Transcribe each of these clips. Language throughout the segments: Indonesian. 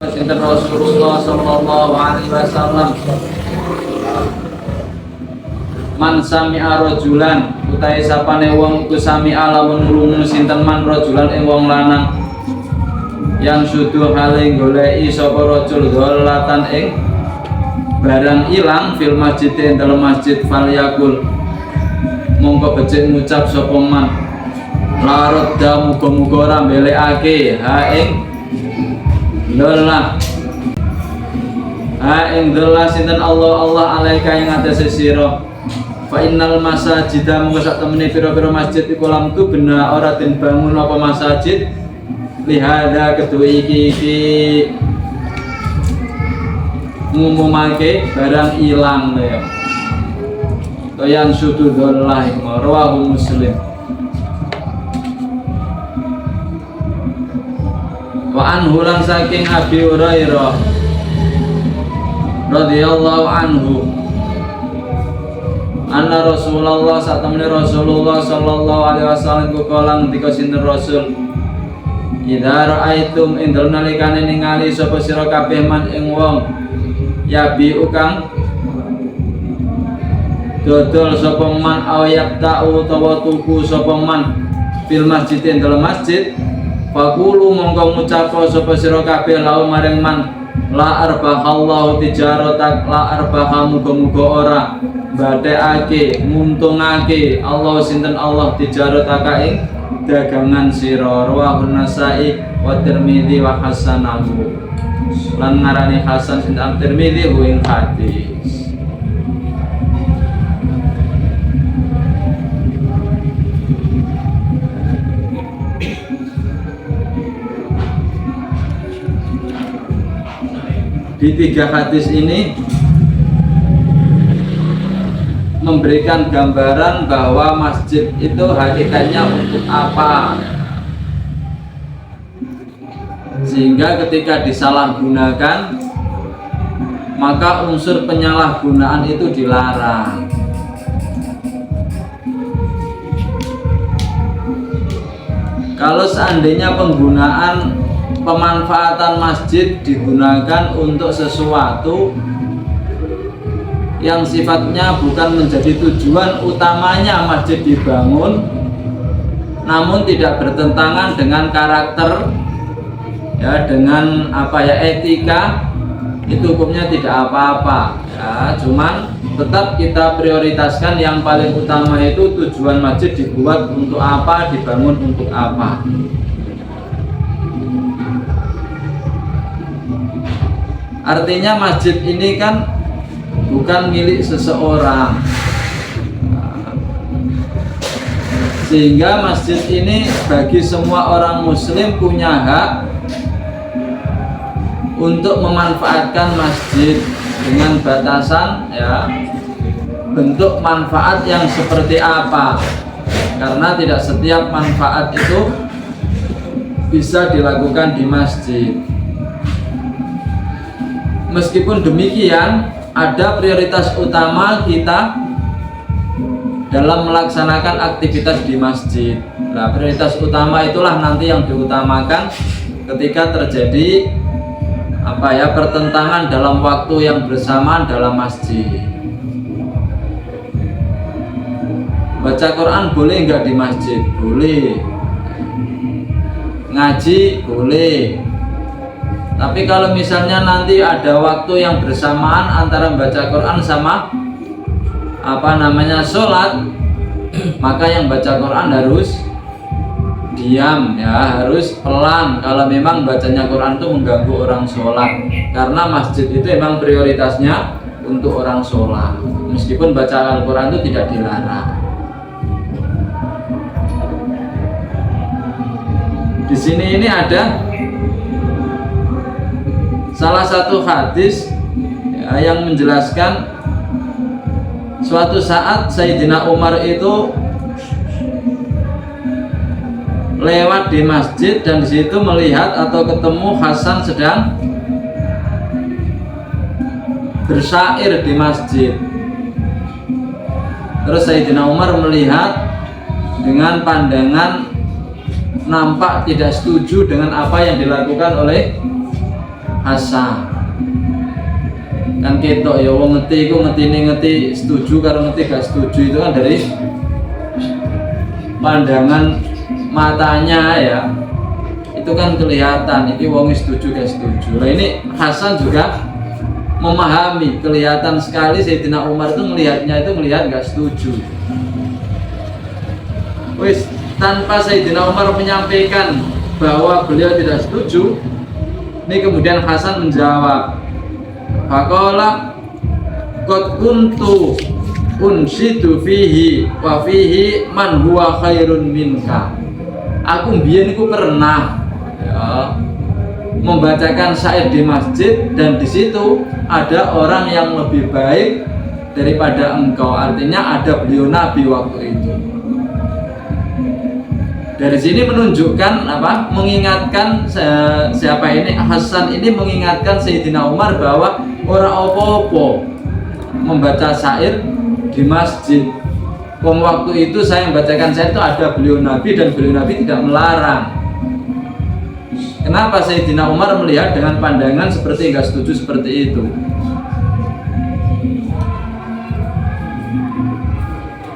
Sinten Rasulullah sallallahu alaihi wasallam man sami'a rajulan utahe sapane wong iku sami'a lamun ngrungu sinten man rajulan ing wong lanang yang sudu hale goleki sapa rajul dholatan ing barang ilang fil masjid ing dalem masjid falyakul mongko becik ngucap sapa man la radda muga-muga ora mbelekake ha ing dolah ha ing dolah sinten Allah alaika ing atase sira fa innal masajida mung sak temene pira-pira masjid iku lam tu bena ora den bangun apa masjid lihada ketu iki ngumumake barang ilang ya toyan sudu dolah rawahu Muslim. Wa anhu lan saking Abi Hurairah radhiyallahu anhu anna Rasulullah satamene Rasulullah sallallahu alaihi wasallam kala ngendika sinten Rasul idza raaitum indal nalikane ningali sapa sira kabeh man ing wong yabi ukang dodol sapa man ayak ta'u utawa tuku sapa man fil masjid ing dalam masjid fakulu mongko ngucapa sapa sira kabeh lau maring man la arbahallahu tijaratak la arbaha muga-muga ora badheake nguntungake Allah sinten Allah tijarataka ing dagangan sira rawahun Nasai wa Tirmidzi wa hasanahu lan ngarani hasan sinten Tirmidzi ing hadis. Di tiga hadis ini memberikan gambaran bahwa masjid itu hakikatnya untuk apa, sehingga ketika disalahgunakan maka unsur penyalahgunaan itu dilarang. Kalau seandainya pemanfaatan masjid digunakan untuk sesuatu yang sifatnya bukan menjadi tujuan utamanya masjid dibangun, namun tidak bertentangan dengan karakter ya, dengan etika, itu hukumnya tidak apa-apa ya, cuman tetap kita prioritaskan yang paling utama itu tujuan masjid dibuat untuk apa, dibangun untuk apa. Artinya masjid ini kan bukan milik seseorang, sehingga masjid ini bagi semua orang muslim punya hak untuk memanfaatkan masjid dengan batasan ya bentuk manfaat yang seperti apa, karena tidak setiap manfaat itu bisa dilakukan di masjid. Meskipun demikian, ada prioritas utama kita dalam melaksanakan aktivitas di masjid. Nah, prioritas utama itulah nanti yang diutamakan ketika terjadi pertentangan dalam waktu yang bersamaan dalam masjid. Baca Quran boleh nggak di masjid? Boleh. Ngaji boleh. Tapi kalau misalnya nanti ada waktu yang bersamaan antara baca Quran sama sholat, maka yang baca Quran harus diam ya, harus pelan kalau memang bacanya Quran itu mengganggu orang sholat, karena masjid itu memang prioritasnya untuk orang sholat, meskipun baca Al-Quran itu tidak dilarang. Di sini ini ada salah satu hadis ya, yang menjelaskan suatu saat Sayyidina Umar itu lewat di masjid dan disitu melihat atau ketemu Hasan sedang bersyair di masjid. Terus Sayyidina Umar melihat dengan pandangan nampak tidak setuju dengan apa yang dilakukan oleh hasan. Kan ketok ya wong ngerti iku ngerti setuju karo ngerti gak setuju itu kan dari pandangan matanya ya. Itu kan kelihatan iki wong setuju gak setuju. Nah ini Hasan juga memahami, kelihatan sekali Sayyidina Umar itu ngelihat gak setuju. Wis tanpa Sayyidina Umar menyampaikan bahwa beliau tidak setuju, ini kemudian Hasan menjawab, faqala qad kuntu unsitu fihi wa fihi man huwa khairun minka. Aku mbiyen iku pernah ya, membacakan syair di masjid dan di situ ada orang yang lebih baik daripada engkau. Artinya ada beliau Nabi waktu itu. Dari sini menunjukkan apa? Mengingatkan siapa ini? Hasan ini mengingatkan Sayyidina Umar bahwa orang opo-opo membaca syair di masjid. Waktu itu saya membacakan syair itu ada beliau Nabi dan beliau Nabi tidak melarang. Kenapa Sayyidina Umar melihat dengan pandangan seperti enggak setuju seperti itu?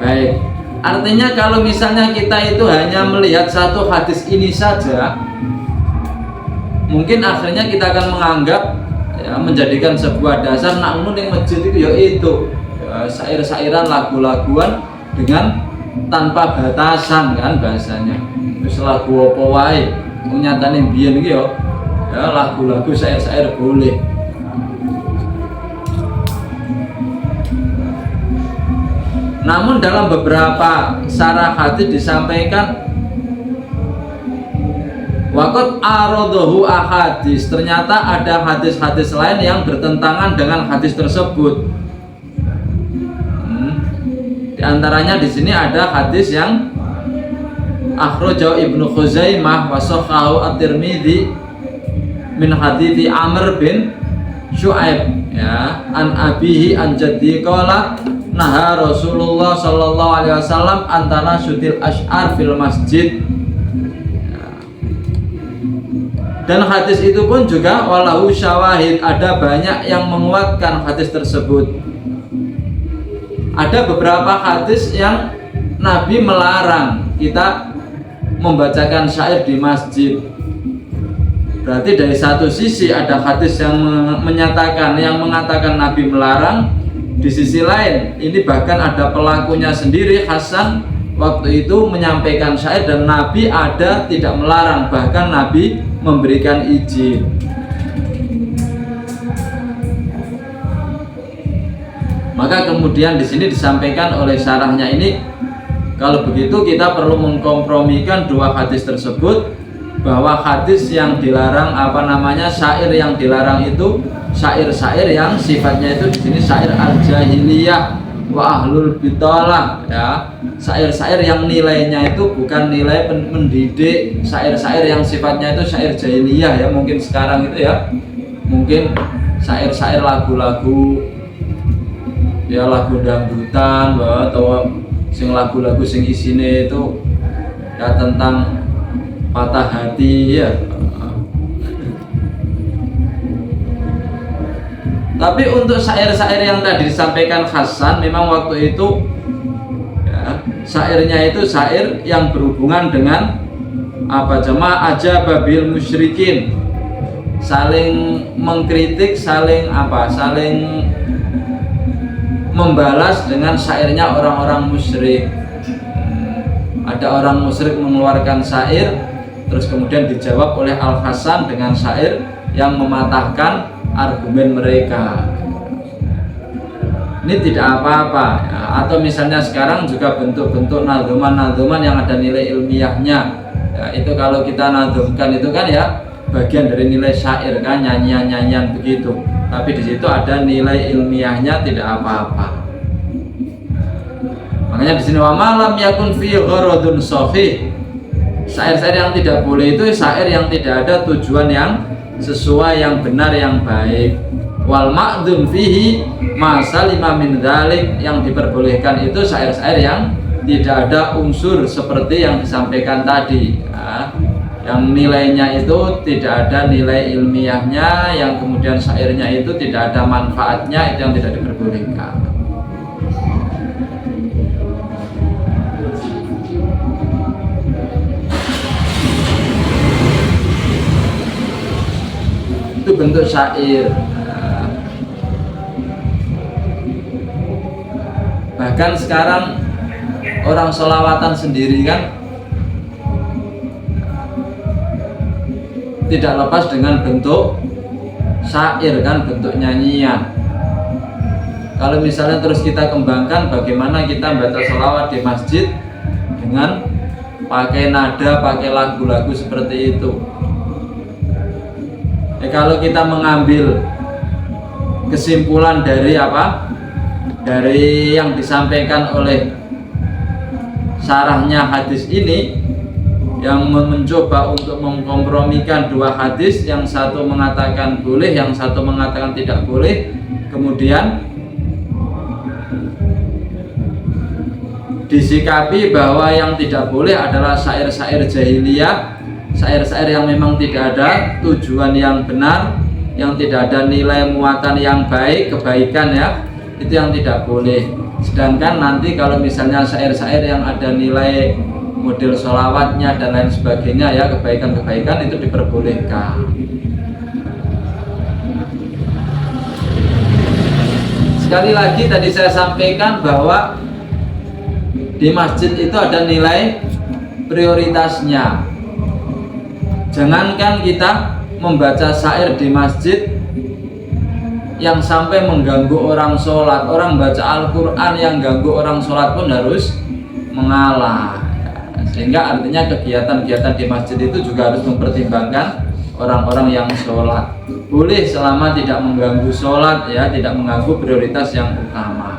Baik. Artinya kalau misalnya kita itu hanya melihat satu hadis ini saja, mungkin akhirnya kita akan menganggap ya, menjadikan sebuah dasar nakmun yang masjid itu yaitu ya, syair-syairan, lagu-laguan dengan tanpa batasan kan bahasanya. Terus lagu apa wae, nyatane biyen iki ya lagu-lagu syair-syair boleh. Namun dalam beberapa syarah hadis disampaikan waqad aradhahu ahadits, ternyata ada hadis-hadis lain yang bertentangan dengan hadis tersebut. Di antaranya di sini ada hadis yang akhrajahu Ibnu Khuzaimah wa sahhahu at-Tirmidzi min hadithi Amr bin Syu'aib ya an abihi an jaddi qala naha Rasulullah sallallahu alaihi wasallam antara syutil asy'ar fil masjid. Dan hadis itu pun juga walahu syawahid, ada banyak yang menguatkan hadis tersebut. Ada beberapa hadis yang Nabi melarang kita membacakan syair di masjid. Berarti dari satu sisi ada hadis yang menyatakan, yang mengatakan Nabi melarang. Di sisi lain, ini bahkan ada pelakunya sendiri, Hasan waktu itu menyampaikan syair dan Nabi ada tidak melarang, bahkan Nabi memberikan izin. Maka kemudian di sini disampaikan oleh syarahnya ini, kalau begitu kita perlu mengkompromikan dua hadis tersebut, bahwa hadis yang dilarang syair yang dilarang itu syair-syair yang sifatnya itu di sini syair al-jahiliyah wa ahlul bitalah ya, syair-syair yang nilainya itu bukan nilai mendidik, syair-syair yang sifatnya itu syair jahiliyah ya, mungkin sekarang itu ya, mungkin syair-syair lagu-lagu ya, lagu dangdutan atau sing lagu-lagu sing isine itu ya tentang patah hati ya. Tapi untuk syair-syair yang tadi disampaikan Hasan, memang waktu itu ya, syairnya itu syair yang berhubungan dengan jamaah aja babil musyrikin, saling mengkritik, saling membalas dengan syairnya orang-orang musyrik. Ada orang musyrik mengeluarkan syair, terus kemudian dijawab oleh Al-Hasan dengan syair yang mematahkan argumen mereka. Ini tidak apa-apa ya. Atau misalnya sekarang juga bentuk-bentuk nadzuman yang ada nilai ilmiahnya ya, itu kalau kita nadzumkan itu kan ya bagian dari nilai syair kan, nyanyian-nyanyian begitu, tapi di situ ada nilai ilmiahnya, tidak apa-apa. Makanya di sini wa malam yakun fi gharadun sahih, syair-syair yang tidak boleh itu syair yang tidak ada tujuan yang sesuai, yang benar, yang baik. Wal ma'dzum fihi ma salima min dzalik, yang diperbolehkan itu syair-syair yang tidak ada unsur seperti yang disampaikan tadi ya. yang nilainya itu tidak ada nilai ilmiahnya, yang kemudian syairnya itu tidak ada manfaatnya, itu yang tidak diperbolehkan. Itu bentuk syair. Bahkan sekarang orang sholawatan sendiri kan tidak lepas dengan bentuk syair kan, bentuk nyanyian. Kalau misalnya terus kita kembangkan bagaimana kita baca sholawat di masjid dengan pakai nada, pakai lagu-lagu seperti itu. Kalau kita mengambil kesimpulan dari apa? Dari yang disampaikan oleh syarahnya hadis ini, yang mencoba untuk mengkompromikan dua hadis, yang satu mengatakan boleh, yang satu mengatakan tidak boleh, kemudian disikapi bahwa yang tidak boleh adalah syair-syair jahiliyah, syair-syair yang memang tidak ada tujuan yang benar, yang tidak ada nilai muatan yang baik, kebaikan ya, itu yang tidak boleh. Sedangkan nanti kalau misalnya syair-syair yang ada nilai model sholawatnya dan lain sebagainya ya, kebaikan-kebaikan, itu diperbolehkan. Sekali lagi tadi saya sampaikan bahwa di masjid itu ada nilai prioritasnya. Jangankan kita membaca syair di masjid yang sampai mengganggu orang sholat, orang baca Al-Quran yang ganggu orang sholat pun harus mengalah. Sehingga artinya kegiatan-kegiatan di masjid itu juga harus mempertimbangkan orang-orang yang sholat. Boleh selama tidak mengganggu sholat ya, tidak mengganggu prioritas yang utama.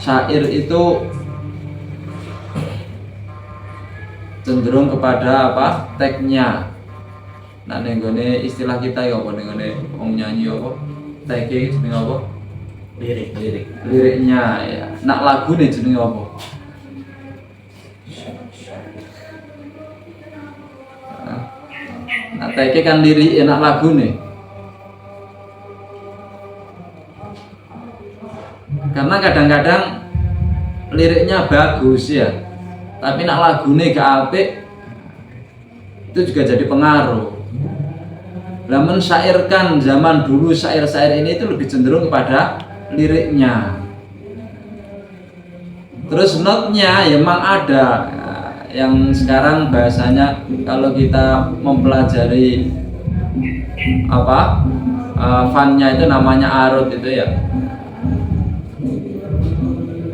Syair itu cenderung kepada apa? Tagnya. Nah, nenggone istilah kita ya apa, nenggone wong nyanyi apa? Tagnya jenenge apa? Liriknya ya. Nak lagu nih jenenge apa? Nah, tagnya kan lirik, nak lagu nih. Karena kadang-kadang liriknya bagus ya, tapi nak lagune gak apik, itu juga jadi pengaruh. Lah mensyairkan zaman dulu, syair-syair ini itu lebih cenderung kepada liriknya. Terus notnya ya memang ada, yang sekarang bahasanya kalau kita mempelajari apa fannya itu namanya arut itu ya.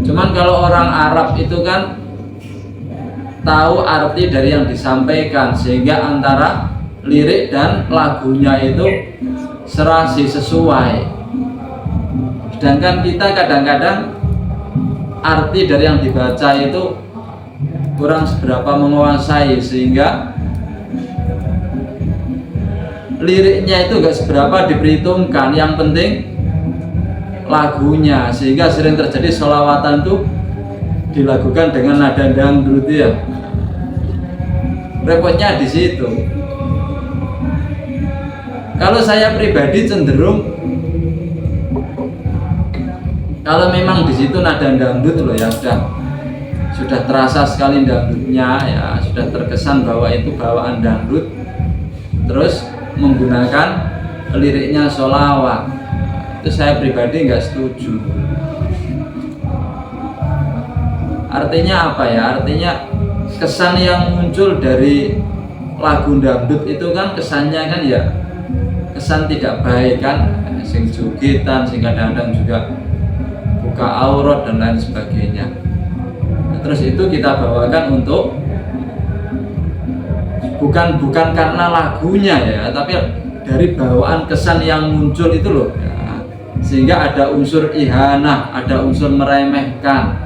Cuman kalau orang Arab itu kan tahu arti dari yang disampaikan, sehingga antara lirik dan lagunya itu serasi, sesuai. Sedangkan kita kadang-kadang arti dari yang dibaca itu kurang seberapa menguasai, sehingga liriknya itu gak seberapa diperhitungkan, yang penting lagunya, sehingga sering terjadi sholawatan tuh dilakukan dengan nada dangdut ya. Repotnya di situ. Kalau saya pribadi cenderung, kalau memang di situ nada dangdut loh ya, sudah terasa sekali dangdutnya ya, sudah terkesan bahwa itu bawaan dangdut, terus menggunakan liriknya sholawat, itu saya pribadi nggak setuju. Artinya apa ya? Artinya kesan yang muncul dari lagu dangdut itu kan kesannya kan ya kesan tidak baik kan, sing jogetan, sing kadang-kadang juga buka aurat dan lain sebagainya. Terus itu kita bawakan untuk bukan karena lagunya ya, tapi dari bawaan kesan yang muncul itu loh ya. Sehingga ada unsur ihanah, ada unsur meremehkan.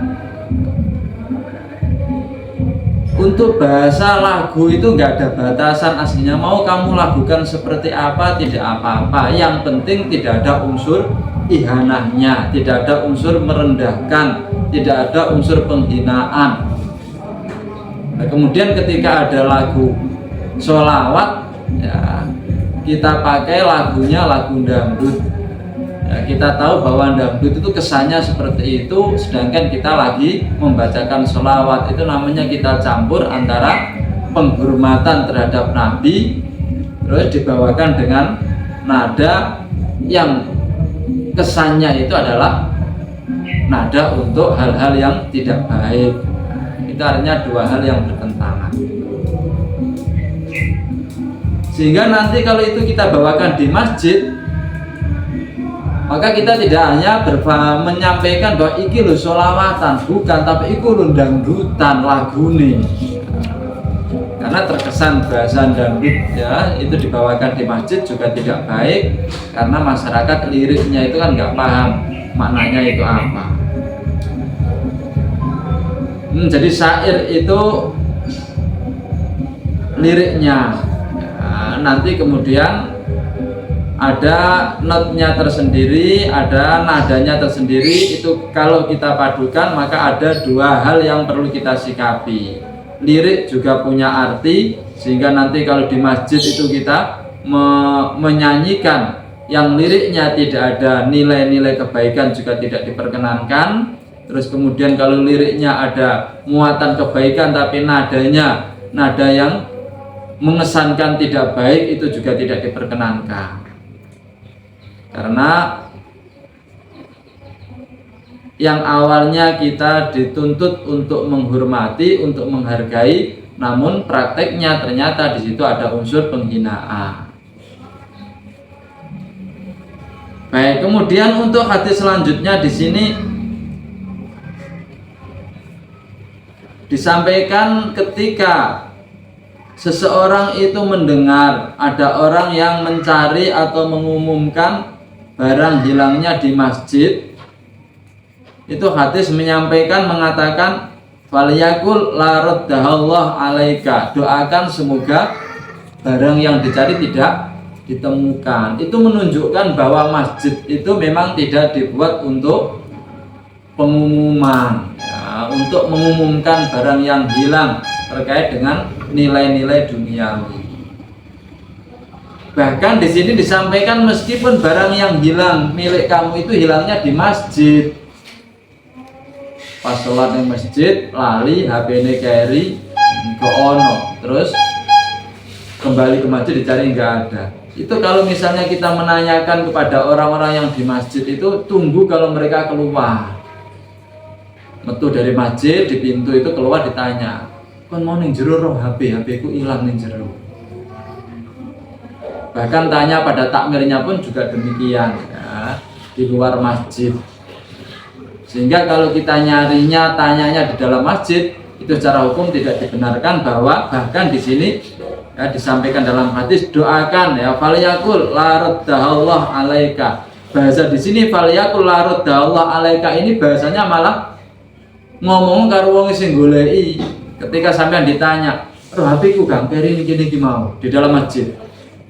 untuk bahasa lagu itu nggak ada batasan aslinya, mau kamu lakukan seperti apa tidak apa-apa, yang penting tidak ada unsur ihanahnya, tidak ada unsur merendahkan, tidak ada unsur penghinaan. Nah, kemudian ketika ada lagu sholawat, ya, kita pakai lagunya lagu dangdut. Ya, kita tahu bahwa dangdut itu kesannya seperti itu, sedangkan kita lagi membacakan sholawat, itu namanya kita campur antara penghormatan terhadap Nabi, terus dibawakan dengan nada yang kesannya itu adalah nada untuk hal-hal yang tidak baik. Itu artinya dua hal yang bertentangan. Sehingga nanti kalau itu kita bawakan di masjid, maka kita tidak hanya menyampaikan bahwa iki lho sholawatan, bukan, tapi iku lho dangdutan lagune. Karena terkesan bahasa dangdut, ya, itu dibawakan di masjid juga tidak baik, karena masyarakat liriknya itu kan nggak paham maknanya itu apa. Jadi syair itu liriknya, ya, nanti kemudian ada notnya tersendiri, ada nadanya tersendiri. Itu kalau kita padukan, maka ada dua hal yang perlu kita sikapi. Lirik juga punya arti, sehingga nanti kalau di masjid itu kita menyanyikan yang liriknya tidak ada nilai-nilai kebaikan juga tidak diperkenankan. Terus kemudian kalau liriknya ada muatan kebaikan tapi nadanya nada yang mengesankan tidak baik, itu juga tidak diperkenankan. Karena yang awalnya kita dituntut untuk menghormati, untuk menghargai, namun prakteknya ternyata di situ ada unsur penghinaan. Baik, kemudian untuk hadis selanjutnya di sini disampaikan ketika seseorang itu mendengar ada orang yang mencari atau mengumumkan barang hilangnya di masjid, itu hadis menyampaikan, mengatakan faliyakul la raddahallah alaika, doakan semoga barang yang dicari tidak ditemukan. Itu menunjukkan bahwa masjid itu memang tidak dibuat untuk pengumuman, ya, untuk mengumumkan barang yang hilang terkait dengan nilai-nilai duniawi. Bahkan di sini disampaikan meskipun barang yang hilang milik kamu itu hilangnya di masjid, pas sholat di masjid lali HP-ne carry ke ono, terus kembali ke masjid dicari nggak ada. Itu kalau misalnya kita menanyakan kepada orang-orang yang di masjid itu, tunggu kalau mereka keluar, metu dari masjid, di pintu itu keluar ditanya, kon mau ning jero roh HP ku hilang ning jero. Bahkan tanya pada takmirnya pun juga demikian, ya, di luar masjid. Sehingga kalau kita nyarinya, tanyanya di dalam masjid, itu secara hukum tidak dibenarkan. Bahwa bahkan di sini, ya, disampaikan dalam hadis, doakan, ya, faliyakul la raddahallah alaika. Bahasa di sini faliyakul la raddahallah alaika ini bahasanya malah ngomong karo wong sing goleki. Ketika sampean ditanya, "Roh HP ku gak keri niki mau" di dalam masjid.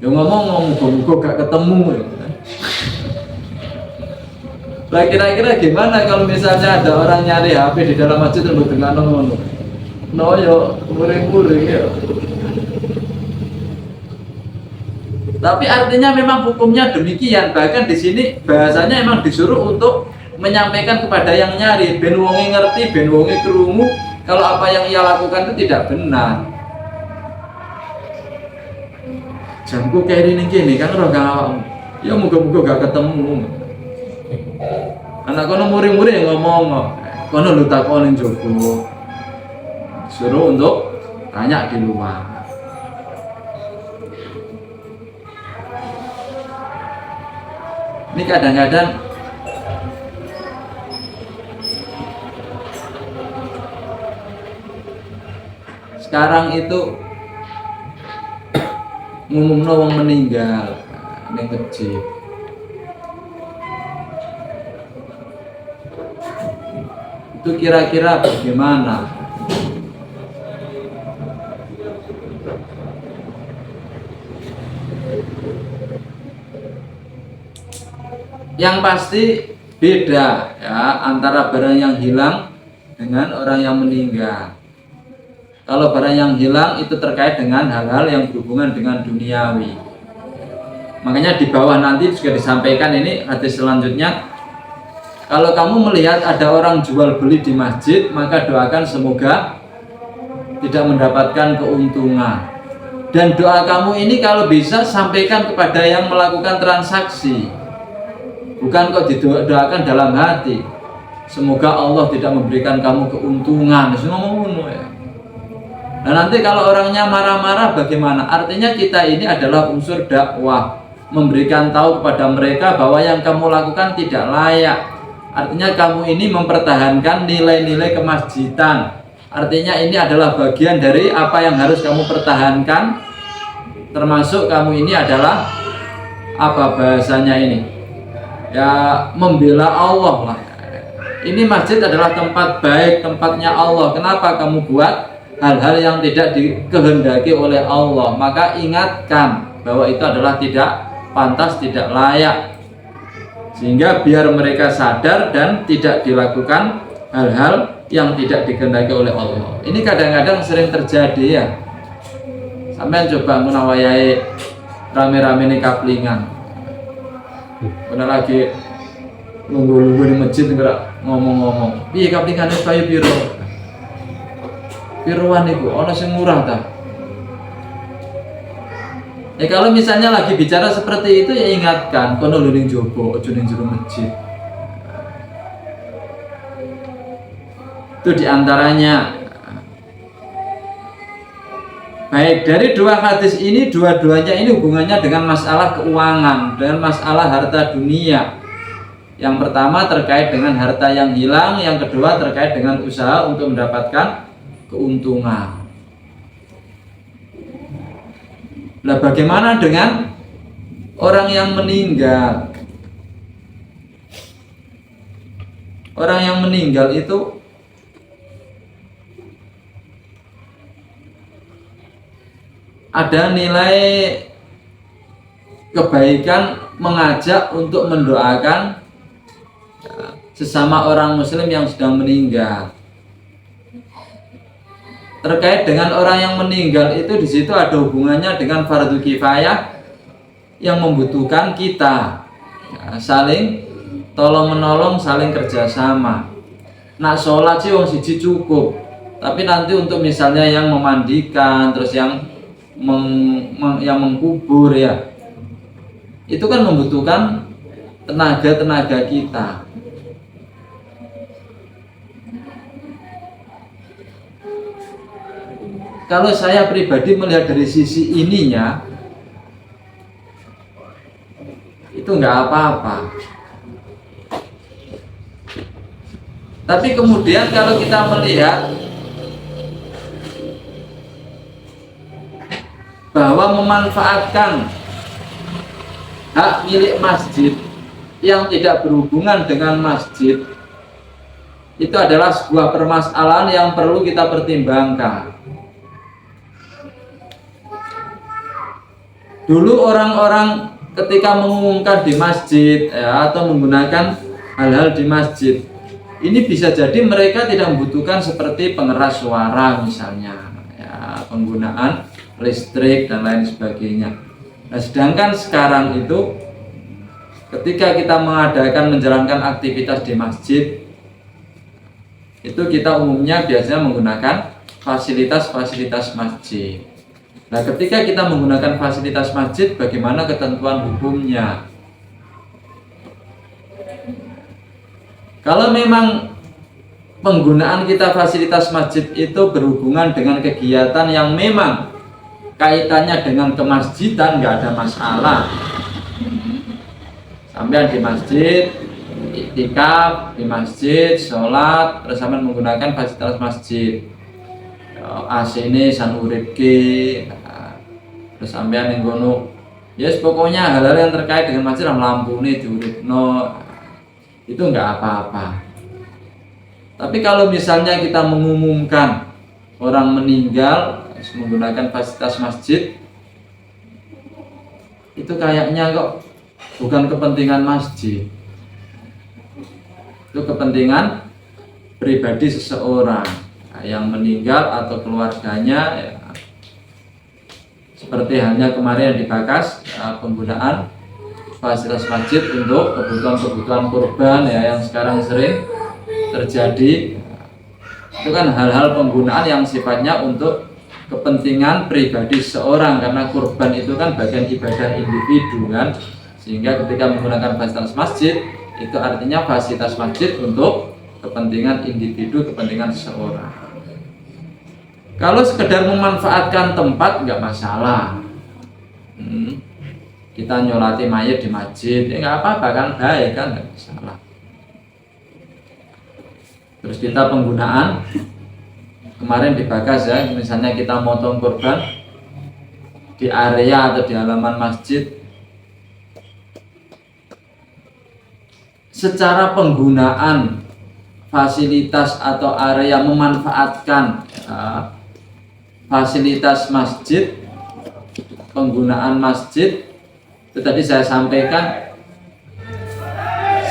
Ya ngomong muga-muga gak ketemu. Lah kira-kira gimana kalau misalnya ada orang nyari HP di dalam masjid terus dengan ngono? No yo muring-muring ya. Tapi artinya memang hukumnya demikian. Bahkan di sini bahasanya memang disuruh untuk menyampaikan kepada yang nyari, ben wonge ngerti, ben wonge krungu kalau apa yang ia lakukan itu tidak benar. Jamku kayak ini gini kan roh kang awakmu. Ya muga-muga gak ketemu. Anak kono muring-muring yang ngomong, kono lu takon ning jogo. Suruh untuk tanya di luar. Ini kadang-kadang sekarang itu ngumumno wong meninggal ning masjid. Itu kira-kira bagaimana? Yang pasti beda ya antara barang yang hilang dengan orang yang meninggal. Kalau barang yang hilang itu terkait dengan hal-hal yang berhubungan dengan duniawi. Makanya di bawah nanti juga disampaikan ini hadis selanjutnya. Kalau kamu melihat ada orang jual beli di masjid, maka doakan semoga tidak mendapatkan keuntungan. Dan doa kamu ini kalau bisa sampaikan kepada yang melakukan transaksi. Bukan kok didoakan dalam hati. Semoga Allah tidak memberikan kamu keuntungan. Semua ya. Nah nanti kalau orangnya marah-marah bagaimana? Artinya kita ini adalah unsur dakwah, memberikan tahu kepada mereka bahwa yang kamu lakukan tidak layak. Artinya kamu ini mempertahankan nilai-nilai kemasjidan. Artinya ini adalah bagian dari apa yang harus kamu pertahankan. Termasuk kamu ini adalah apa bahasanya ini? Ya membela Allah lah. Ini masjid adalah tempat baik, tempatnya Allah. Kenapa kamu buat hal-hal yang tidak dikehendaki oleh Allah? Maka ingatkan bahwa itu adalah tidak pantas, tidak layak, sehingga biar mereka sadar dan tidak dilakukan hal-hal yang tidak dikehendaki oleh Allah. Ini kadang-kadang sering terjadi ya. Sampai coba menawayai rame-rame nih kaplingan. Bener lagi nunggu-nunggu di masjid nggak ngomong-ngomong. Iya kaplingannya bayu piro. Piruan itu, ono sing murah ta. Ya kalau misalnya lagi bicara seperti itu ya ingatkan, kono luling jopo, ojo ning jero masjid. Itu diantaranya. Baik, dari dua hadis ini, dua-duanya ini hubungannya dengan masalah keuangan, dengan masalah harta dunia. Yang pertama terkait dengan harta yang hilang, yang kedua terkait dengan usaha untuk mendapatkan keuntungan. Nah, bagaimana dengan orang yang meninggal? Orang yang meninggal itu ada nilai kebaikan mengajak untuk mendoakan sesama orang muslim yang sedang meninggal. Terkait dengan orang yang meninggal itu di situ ada hubungannya dengan fardu kifayah yang membutuhkan kita saling tolong menolong, saling kerjasama. Nak sholat sih wong siji cukup, tapi nanti untuk misalnya yang memandikan, terus yang mengkubur ya, itu kan membutuhkan tenaga kita. Kalau saya pribadi melihat dari sisi ininya, itu nggak apa-apa. Tapi kemudian kalau kita melihat bahwa memanfaatkan hak milik masjid yang tidak berhubungan dengan masjid, itu adalah sebuah permasalahan yang perlu kita pertimbangkan. Dulu orang-orang ketika mengumumkan di masjid ya, atau menggunakan hal-hal di masjid, ini bisa jadi mereka tidak membutuhkan seperti pengeras suara misalnya ya, penggunaan listrik dan lain sebagainya. Nah, sedangkan sekarang itu ketika kita mengadakan menjalankan aktivitas di masjid, itu kita umumnya biasanya menggunakan fasilitas-fasilitas masjid. Nah, ketika kita menggunakan fasilitas masjid, bagaimana ketentuan hukumnya? Kalau memang penggunaan kita fasilitas masjid itu berhubungan dengan kegiatan yang memang kaitannya dengan kemasjidan, nggak ada masalah. Sampai di masjid, iktikaf di masjid, sholat, terus sampai menggunakan fasilitas masjid. AC ini san uripke, terus sampean ning kono. Yes, pokoknya hal-hal yang terkait dengan masjid, lampu nih diuripno, itu nggak apa-apa. Tapi kalau misalnya kita mengumumkan orang meninggal menggunakan fasilitas masjid, itu kayaknya kok bukan kepentingan masjid. itu kepentingan pribadi seseorang yang meninggal atau keluarganya ya. Seperti halnya kemarin yang dibahas penggunaan fasilitas masjid untuk kebutuhan kurban ya, yang sekarang sering terjadi. Itu kan hal-hal penggunaan yang sifatnya untuk kepentingan pribadi seseorang, karena kurban itu kan bagian ibadah individu kan, sehingga ketika menggunakan fasilitas masjid itu artinya fasilitas masjid untuk kepentingan individu, kepentingan seseorang. Kalau sekedar memanfaatkan tempat nggak masalah. Kita nyolati mayat di masjid ya nggak apa-apa kan, baik kan, nggak masalah. Terus kita penggunaan kemarin dibahas ya, misalnya kita motong kurban di area atau di halaman masjid, secara penggunaan fasilitas atau area memanfaatkan fasilitas masjid, penggunaan masjid itu tadi saya sampaikan,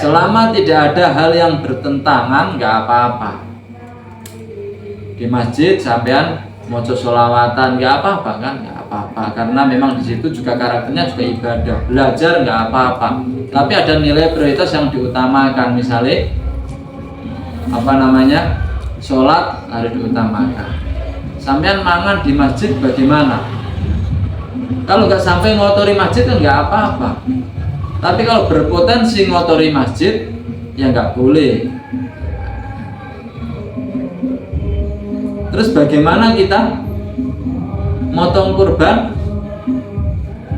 selama tidak ada hal yang bertentangan nggak apa-apa. Di masjid sampean moco sholawatan nggak apa-apa kan, nggak apa-apa, karena memang di situ juga karakternya juga ibadah. Belajar nggak apa-apa, tapi ada nilai prioritas yang diutamakan, misalnya sholat harus diutamakan. Sampean mangan di masjid bagaimana? Kalau nggak sampai ngotori masjid kan nggak apa-apa, tapi kalau berpotensi ngotori masjid ya nggak boleh. Terus bagaimana kita motong kurban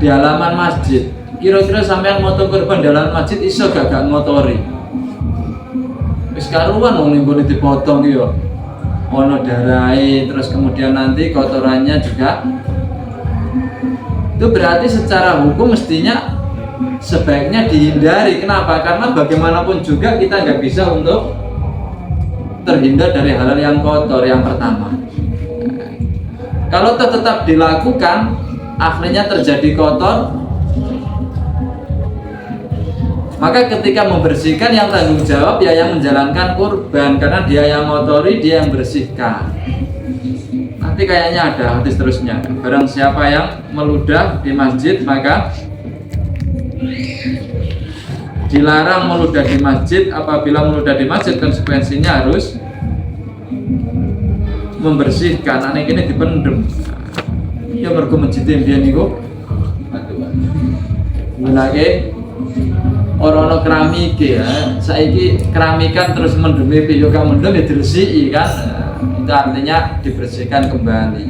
di halaman masjid? Kira-kira sampean motong kurban di halaman masjid iso gak ngotori? Wis karuan wong nimbune dipotong yo. Ono darai, terus kemudian nanti kotorannya juga. Itu berarti secara hukum mestinya sebaiknya dihindari. Kenapa? Karena bagaimanapun juga kita nggak bisa untuk terhindar dari hal-hal yang kotor. Yang pertama, kalau tetap dilakukan akhirnya terjadi kotor, maka ketika membersihkan yang tanggung jawab ya yang menjalankan kurban, karena dia yang ngotori, dia yang bersihkan. Nanti kayaknya ada hadis terusnya, barang siapa yang meludah di masjid maka dilarang meludah di masjid. Apabila meludah di masjid konsekuensinya harus membersihkan. Aneh ini dipendem ya, mergo masjid yang niku gunake orang keramik ya, saiki keramikan terus mendemi piye gak mendem ya diresiki kan, itu artinya dibersihkan kembali.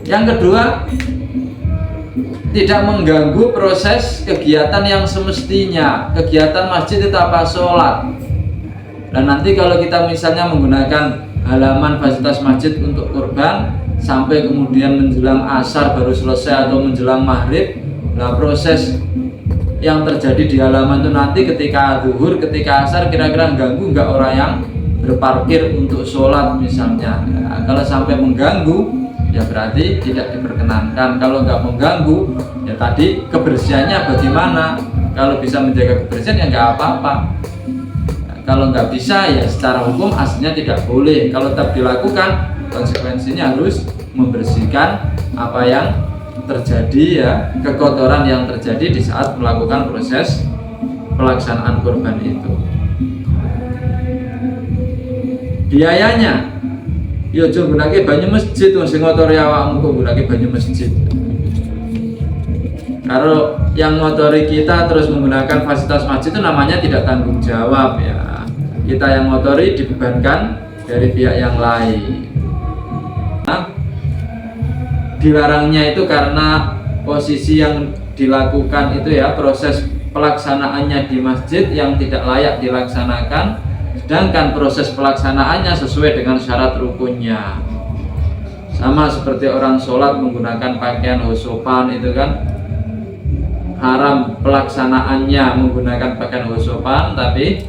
Yang kedua, tidak mengganggu proses kegiatan yang semestinya. Kegiatan masjid itu apa? Sholat. Dan nanti kalau kita misalnya menggunakan halaman fasilitas masjid untuk kurban sampai kemudian menjelang asar baru selesai atau menjelang maghrib, nah proses yang terjadi di halaman itu nanti ketika zuhur, ketika asar, kira-kira mengganggu nggak orang yang berparkir untuk sholat misalnya? Nah, kalau sampai mengganggu ya berarti tidak diperkenankan. Kalau nggak mengganggu ya tadi kebersihannya bagaimana? Kalau bisa menjaga kebersihan ya nggak apa-apa. Nah, kalau nggak bisa ya secara hukum aslinya tidak boleh. Kalau tetap dilakukan konsekuensinya harus membersihkan apa yang terjadi ya, kekotoran yang terjadi di saat melakukan proses pelaksanaan kurban itu. Biayanya yo aja gunake banyu masjid wong sing ngotori awakmu kok gunake banyu masjid. Kalau yang ngotori kita terus menggunakan fasilitas masjid itu namanya tidak tanggung jawab ya. Kita yang ngotori dibebankan dari pihak yang lain. Nah, dilarangnya itu karena posisi yang dilakukan itu ya, proses pelaksanaannya di masjid yang tidak layak dilaksanakan, sedangkan proses pelaksanaannya sesuai dengan syarat rukunnya. Sama seperti orang sholat menggunakan pakaian husupan itu kan haram pelaksanaannya menggunakan pakaian husupan, tapi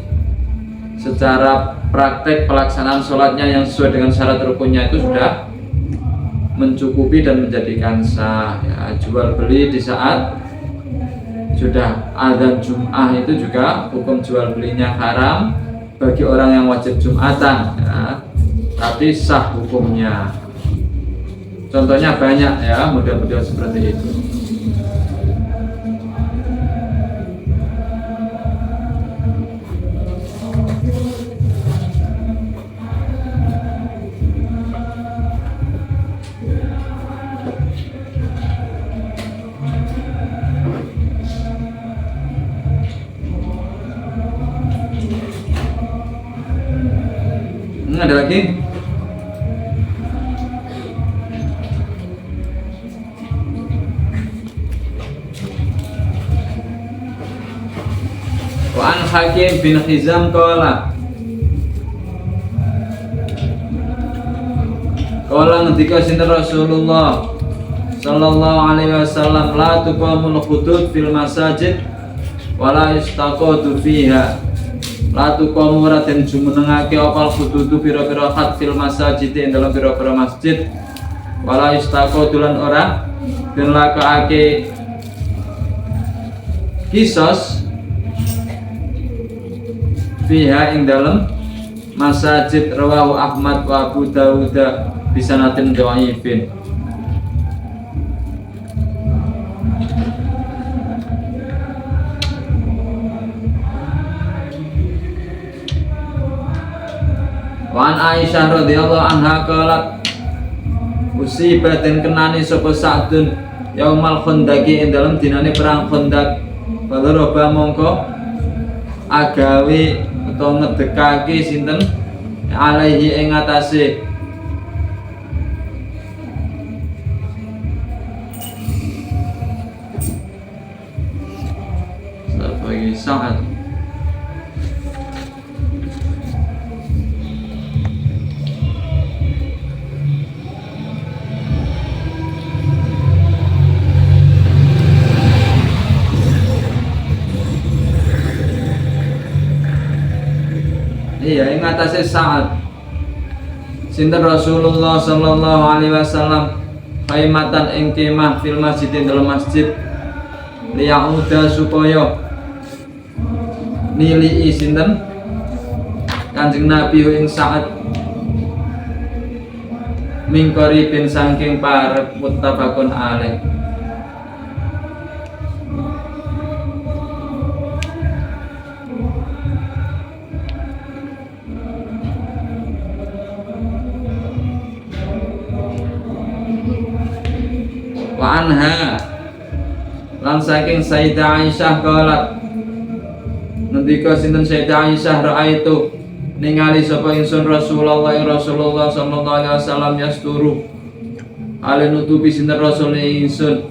secara praktek pelaksanaan sholatnya yang sesuai dengan syarat rukunnya itu sudah mencukupi dan menjadikan sah ya. Jual beli di saat sudah azan Jum'ah itu juga hukum jual belinya haram bagi orang yang wajib Jumatan ya. Tapi sah hukumnya. Contohnya banyak ya, model-model seperti itu. Ada lagi? Wa an Hakim bin Hizam qala ngendika sinten Rasulullah sallallahu alaihi wasallam, la tuqamul hudud fil masajid wala istaqadu fiha. La tuqamu raden jumenengake opal hududu pira-pira had fil masajid ing dalam pira-pira masjid wala istaqadu lan ora den lakake kisos fiha ing dalam masajid. Rawahu Ahmad wa Abu Dawud bisanatin dhaifin. Wa an Aisyah radhiyallahu anha qalat usiba den kenani sapa Sa'dun yaumal khandaqi ing dalem dinane perang Khandaq. Padha mongko agawe utawa ngedekake sinten alaihi ing atase sebagai Sa'ad. Iya, ing atase Sa'ad sinten Rasulullah sallallahu alaihi wasallam khaimatan ing kemah fil masjid ing dalam masjid liyauda supaya nilii sinten Kanjeng Nabi ing Sa'ad mingkori bin saking parep muttafaqun alaih. Wa anha lan saking Sayyidah Aisyah qalat ngendika sinten Sayyidah Aisyah raaitu ningali sapa ingsun Rasulullah sallallahu alaihi wasallam yasturu ale nutupi sinten Rasul ingsun.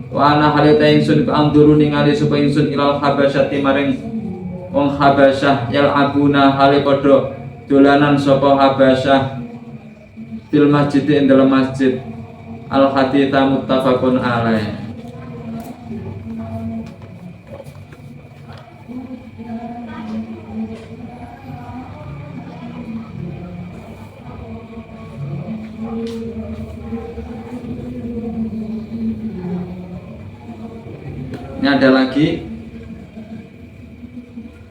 Wa ana halita ingsun anduru ningali sapa ingsun ilal habasyati maring wong Habasyah yal'abuna hale padha dolanan sapa Habasyah fil masjid ing dalam masjid. Al-haditha muttafaqun alaih. Ini ada lagi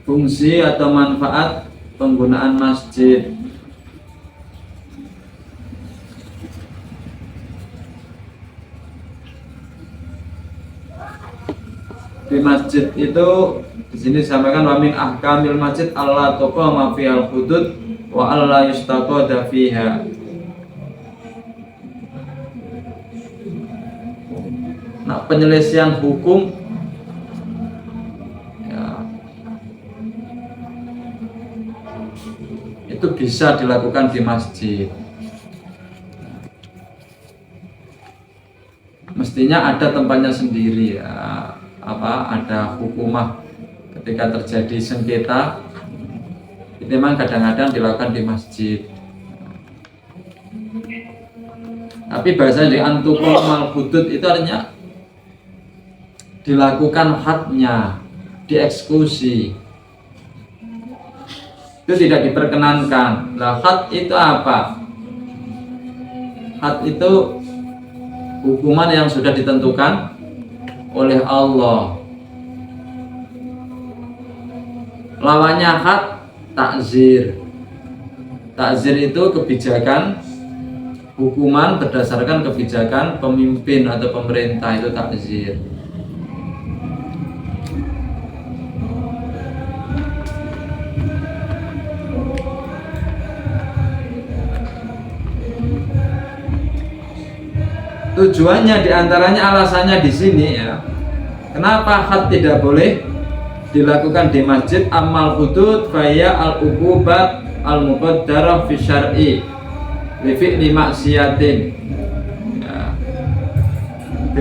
fungsi atau manfaat penggunaan masjid. Di masjid itu di sini disampaikan wa min ahkamil masjid alla tuqama fihal hudud wa alla yustaqada fiha. Nah, penyelesaian hukum ya, itu bisa dilakukan di masjid. Mestinya ada tempatnya sendiri ya. Ada hukumah ketika terjadi sengketa itu memang kadang-kadang dilakukan di masjid. Tapi bahasa di antuqamal hudud itu artinya dilakukan hadnya, dieksekusi. Itu tidak diperkenankan. Lah had itu apa? Had itu hukuman yang sudah ditentukan oleh Allah Lawannya had takzir. Takzir itu kebijakan hukuman berdasarkan kebijakan pemimpin atau pemerintah, itu takzir. Tujuannya diantaranya alasannya di sini ya. Kenapa had tidak boleh dilakukan di masjid? Amal hudud faya al-uqubat al-muqaddarah fi syar'i li fi'li maksiatin. Ya.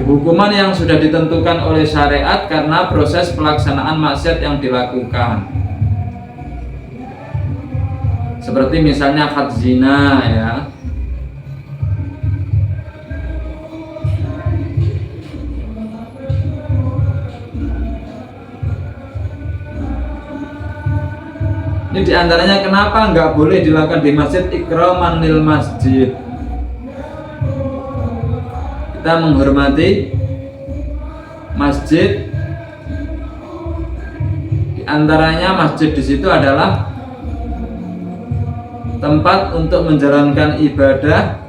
Hukuman yang sudah ditentukan oleh syariat karena proses pelaksanaan maksiat yang dilakukan. Seperti misalnya had zina ya. Ini diantaranya kenapa nggak boleh dilakukan di masjid, ikraman lil masjid. Kita menghormati masjid. Di antaranya masjid di situ adalah tempat untuk menjalankan ibadah,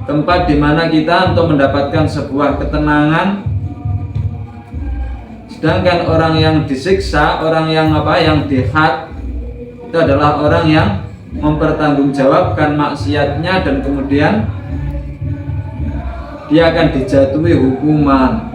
tempat di mana kita untuk mendapatkan sebuah ketenangan. Sedangkan orang yang disiksa, orang yang dihad, itu adalah orang yang mempertanggungjawabkan maksiatnya dan kemudian dia akan dijatuhi hukuman.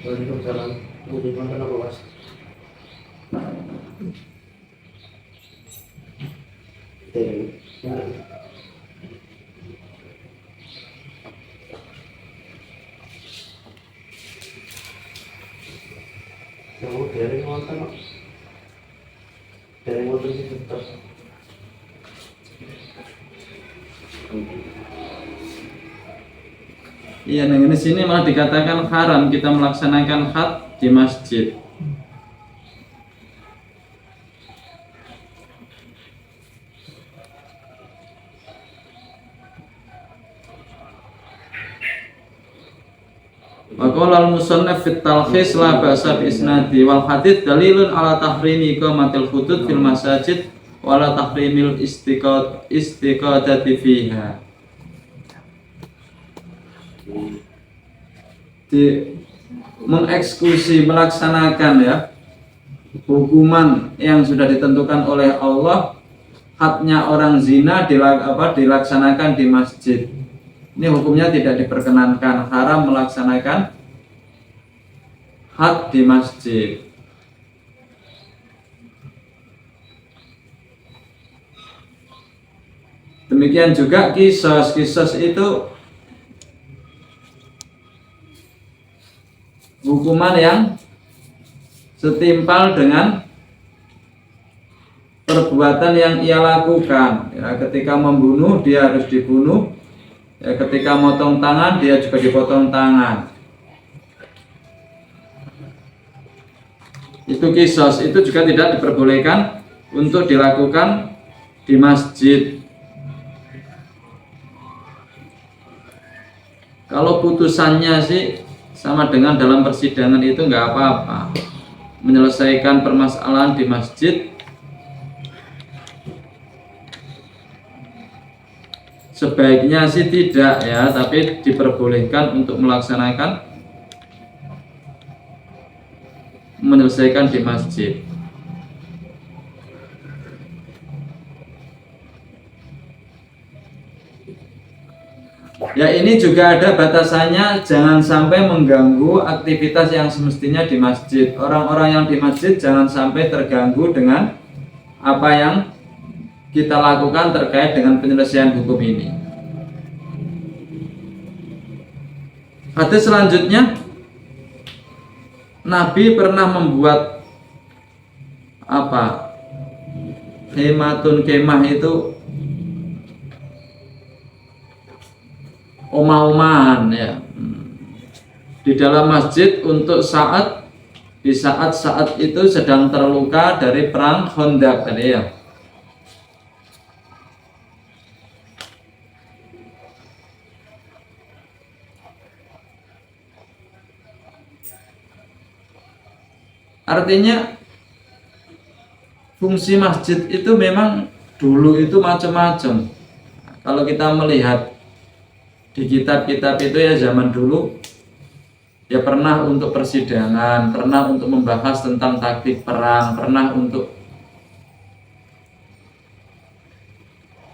Waalaikumsalam. Budi mantan apa mas? Dari mantan pak. Dari mantan sih tetap. Iya, nah di sini malah dikatakan haram kita melaksanakan had di masjid. Wa qala al-musannaf fit talkhis la ba'sa bi isnadi wal hadits dalilun ala tahrimi iqamatil hudud fil masajid wa la tahrimil istiqadati fiha. Mengeksekusi, melaksanakan ya hukuman yang sudah ditentukan oleh Allah, hadnya orang zina dilaksanakan di masjid. Ini hukumnya tidak diperkenankan, haram melaksanakan had di masjid. Demikian juga kisos itu hukuman yang setimpal dengan perbuatan yang ia lakukan ya, ketika membunuh dia harus dibunuh ya, ketika motong tangan dia juga dipotong tangan. Itu kisos, itu juga tidak diperbolehkan untuk dilakukan di masjid. Kalau putusannya sih sama dengan dalam persidangan, itu nggak apa-apa, menyelesaikan permasalahan di masjid Sebaiknya sih tidak ya, tapi diperbolehkan untuk menyelesaikan di masjid. Ya, ini juga ada batasannya, jangan sampai mengganggu aktivitas yang semestinya di masjid. Orang-orang yang di masjid jangan sampai terganggu dengan apa yang kita lakukan terkait dengan penyelesaian hukum ini. Hadis selanjutnya, Nabi pernah membuat apa? Hematun kemah itu omah-omahan ya di dalam masjid untuk di saat itu sedang terluka dari perang Khandaq tadi ya. Artinya fungsi masjid itu memang dulu itu macam-macam. Kalau kita melihat di kitab-kitab itu ya zaman dulu ya pernah untuk persidangan, pernah untuk membahas tentang taktik perang, pernah untuk,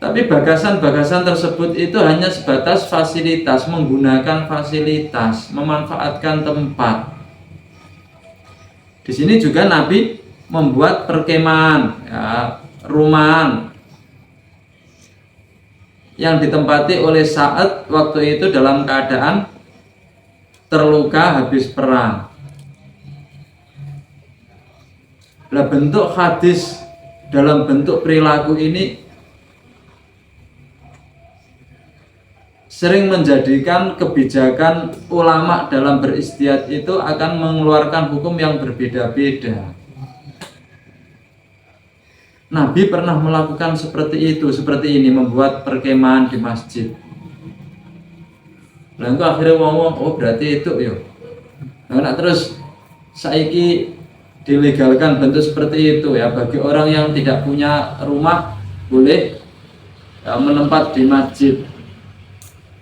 tapi bagasan-bagasan tersebut itu hanya sebatas fasilitas, menggunakan fasilitas, memanfaatkan tempat. Di sini juga Nabi membuat perkemahan, ya, rumahan yang ditempati oleh Sa'ad waktu itu dalam keadaan terluka habis perang. Nah, bentuk hadis dalam bentuk perilaku ini sering menjadikan kebijakan ulama dalam beristihad itu akan mengeluarkan hukum yang berbeda-beda. Nabi pernah melakukan seperti ini, membuat perkemahan di masjid. Lalu akhirnya ngomong, oh berarti itu yo. Nah, terus saiki dilegalkan bentuk seperti itu ya, bagi orang yang tidak punya rumah boleh ya, menempat di masjid.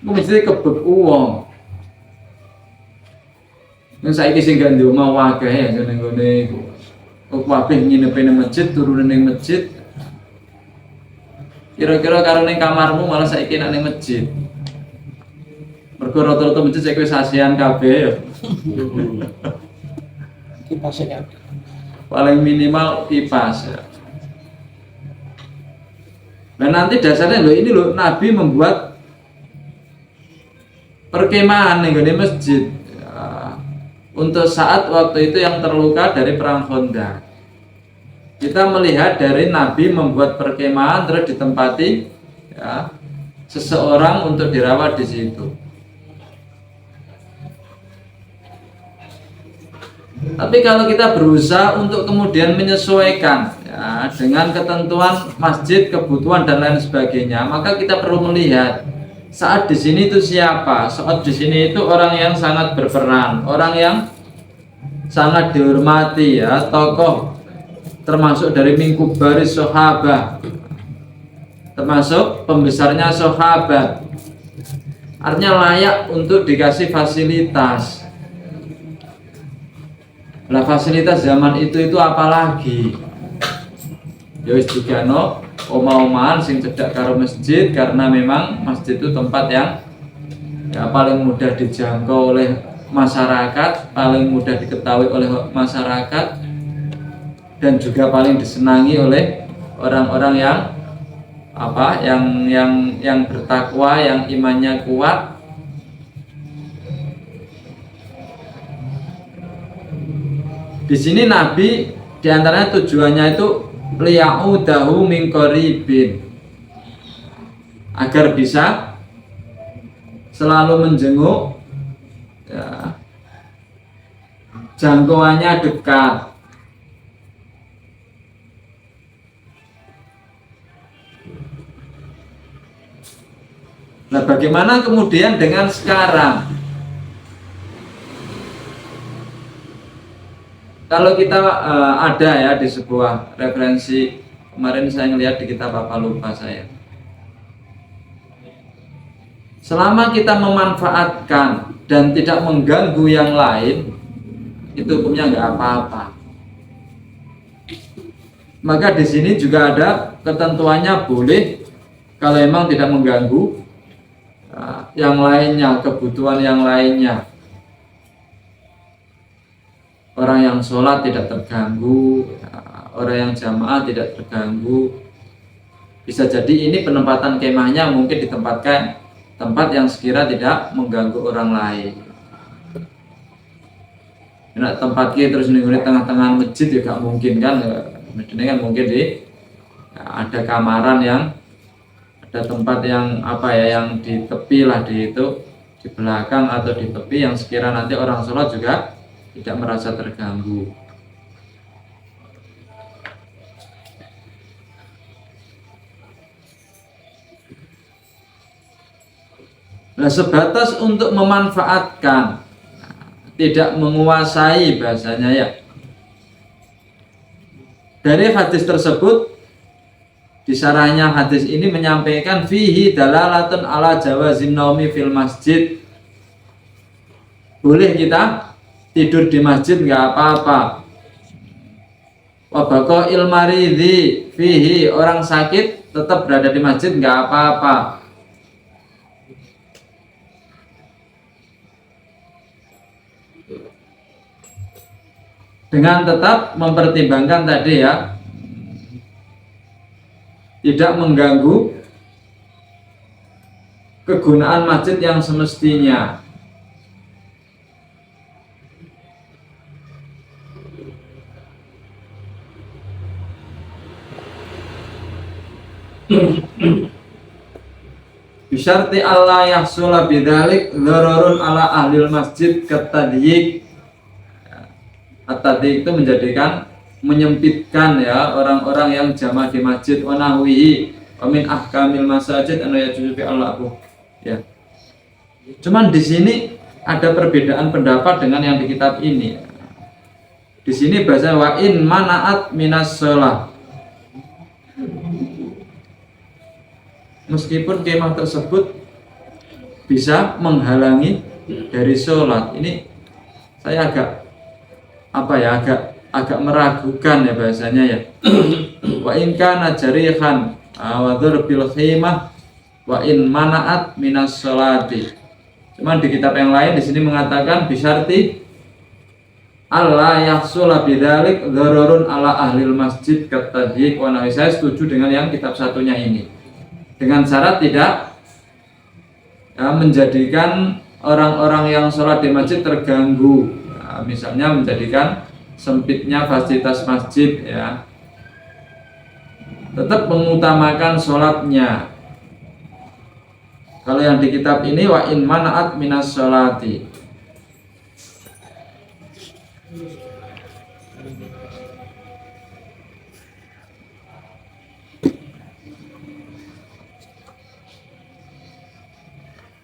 Mesti kebek uang. Yang saiki sing gak ndek omah wae ya ngene-ngene iku. Kok kabeh nginepe nang masjid, turun ning masjid. Kira-kira karo ning kamarmu malah saiki nang masjid. Mergo rata-rata masjid saiki wis ASEAN kabeh ya. Kipas ya. Paling minimal kipas ya. Nah nanti dasarnya ini Nabi membuat perkemahan nih di masjid ya, untuk saat waktu itu yang terluka dari perang Khandaq. Kita melihat dari Nabi membuat perkemahan terus ditempati ya, seseorang untuk dirawat di situ. Tapi kalau kita berusaha untuk kemudian menyesuaikan ya, dengan ketentuan masjid, kebutuhan dan lain sebagainya, maka kita perlu melihat saat di sini itu siapa. Saat di sini itu orang yang sangat berperan, orang yang sangat dihormati ya, tokoh termasuk dari mingkubaris sahabat, termasuk pembesarnya sahabat. Artinya layak untuk dikasih fasilitas. Nah fasilitas zaman itu apalagi? Ya wis juga no omah-omahan sing cedhak karo masjid, karena memang masjid itu tempat yang ya, paling mudah dijangkau oleh masyarakat, paling mudah diketahui oleh masyarakat, dan juga paling disenangi oleh orang-orang yang apa yang bertakwa, yang imannya kuat. Di sini Nabi diantaranya tujuannya itu liya'udahu min qaribin, agar bisa selalu menjenguk ya, jangkauannya dekat. Nah bagaimana kemudian dengan sekarang? Kalau kita ada ya di sebuah referensi, kemarin saya ngelihat di kitab apa lupa saya, Selama kita memanfaatkan dan tidak mengganggu yang lain, itu hukumnya nggak apa-apa. Maka di sini juga ada ketentuannya, boleh kalau memang tidak mengganggu yang lainnya, kebutuhan yang lainnya. Orang yang sholat tidak terganggu, orang yang jamaah tidak terganggu. Bisa jadi ini penempatan kemahnya mungkin ditempatkan tempat yang sekira tidak mengganggu orang lain. Nah, tempat kita terus di tengah-tengah masjid juga mungkin kan, mestinya kan mungkin ada kamaran yang ada tempat yang apa ya, yang di tepi lah, di belakang atau di tepi yang sekira nanti orang sholat juga tidak merasa terganggu. Nah, sebatas untuk memanfaatkan, tidak menguasai bahasanya ya. Dari hadis tersebut, disarahnya hadis ini menyampaikan fihi dalalatun ala jawazin naumi fil masjid. Boleh kita tidur di masjid, nggak apa-apa. Wabako ilmaridhi fihi, orang sakit tetap berada di masjid, nggak apa-apa. Dengan tetap mempertimbangkan tadi ya, tidak mengganggu kegunaan masjid yang semestinya. Bisyarti Allah yahsula bidzalik dzararun ala ahlil masjid katadiyik. At-tadi itu menjadikan, menyempitkan ya orang-orang yang jamaah di masjid. Wa nahwihi wa min ahkamil masajid anu yajuzu fi Allahu ya. Cuman di sini ada perbedaan pendapat dengan yang di kitab ini. Di sini bahasa wa in manaat minas shalah. Meskipun kemah tersebut bisa menghalangi dari sholat, ini saya agak meragukan ya bahasanya ya. Wa in kana jarihan wa dzurbil khimah wa in manaat minas sholati. Cuman di kitab yang lain di sini mengatakan bisyarti Allah yahsula bidzalik dzararun ala ahlil masjid katadhiq wa nahi. Saya setuju dengan yang kitab satunya ini, dengan syarat tidak ya, menjadikan orang-orang yang sholat di masjid terganggu. Misalnya menjadikan sempitnya fasilitas masjid ya, tetap mengutamakan sholatnya. Kalau yang di kitab ini wa in manaat minas sholati.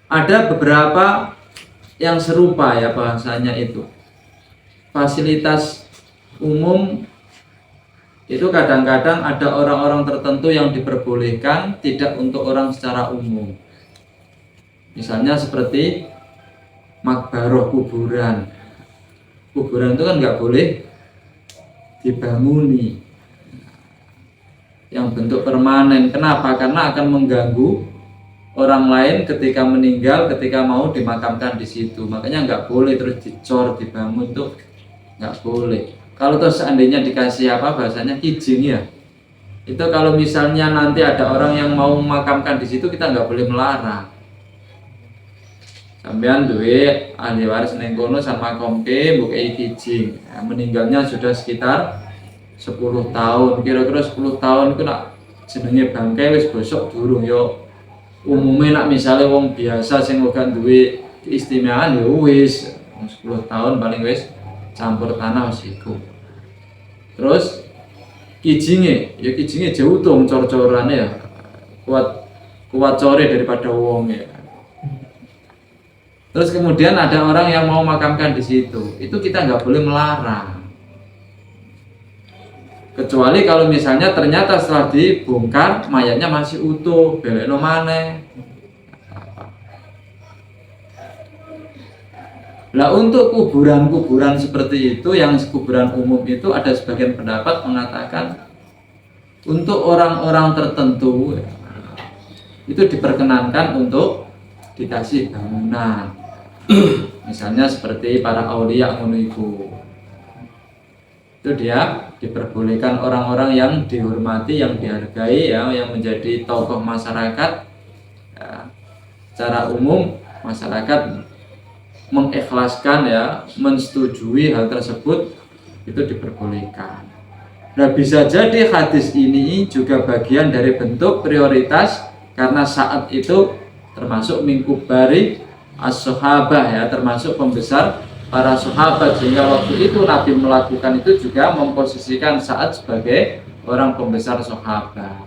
Ada beberapa yang serupa ya bahasanya itu. Fasilitas umum itu kadang-kadang ada orang-orang tertentu yang diperbolehkan, tidak untuk orang secara umum. Misalnya seperti makbaroh, kuburan. Kuburan itu kan nggak boleh dibanguni yang bentuk permanen. Kenapa? Karena akan mengganggu orang lain ketika meninggal, ketika mau dimakamkan di situ. Makanya nggak boleh terus dicor, dibangun tuh nggak boleh. Kalau terus seandainya dikasih apa bahasanya kijing ya, itu kalau misalnya nanti ada orang yang mau memakamkan di situ, kita nggak boleh melarang. Sampean duwe ahli waris neng kono sama komke bukai kijing ya, meninggalnya sudah sekitar 10 tahun, kira-kira 10 tahun itu nak jenenge bangkai wis bosok durung yo. Umumnya nak misalnya wong biasa sing ora duwe keistimewaan ya wis 10 tahun paling wis campur tanah wis iku. Terus kijinge jauh tuh cor-corane ya. Kuat core daripada wong ya. Terus kemudian ada orang yang mau makamkan di situ, itu kita nggak boleh melarang. Kecuali kalau misalnya ternyata setelah dibongkar mayatnya masih utuh, belekno maneh. Lah untuk kuburan-kuburan seperti itu, yang kuburan umum itu, ada sebagian pendapat mengatakan untuk orang-orang tertentu ya, itu diperkenankan untuk dikasih bangunan. Misalnya seperti para aulia ngono iku. Itu dia diperbolehkan orang-orang yang dihormati, yang dihargai ya, yang menjadi tokoh masyarakat ya, secara umum masyarakat mengikhlaskan ya, mensetujui hal tersebut, itu diperbolehkan. Nah, bisa jadi hadis ini juga bagian dari bentuk prioritas, karena saat itu termasuk mingkubari as-sahabah ya, termasuk pembesar para sahabat, sehingga waktu itu Nabi melakukan itu juga memposisikan Sa'ad sebagai orang pembesar sahabat.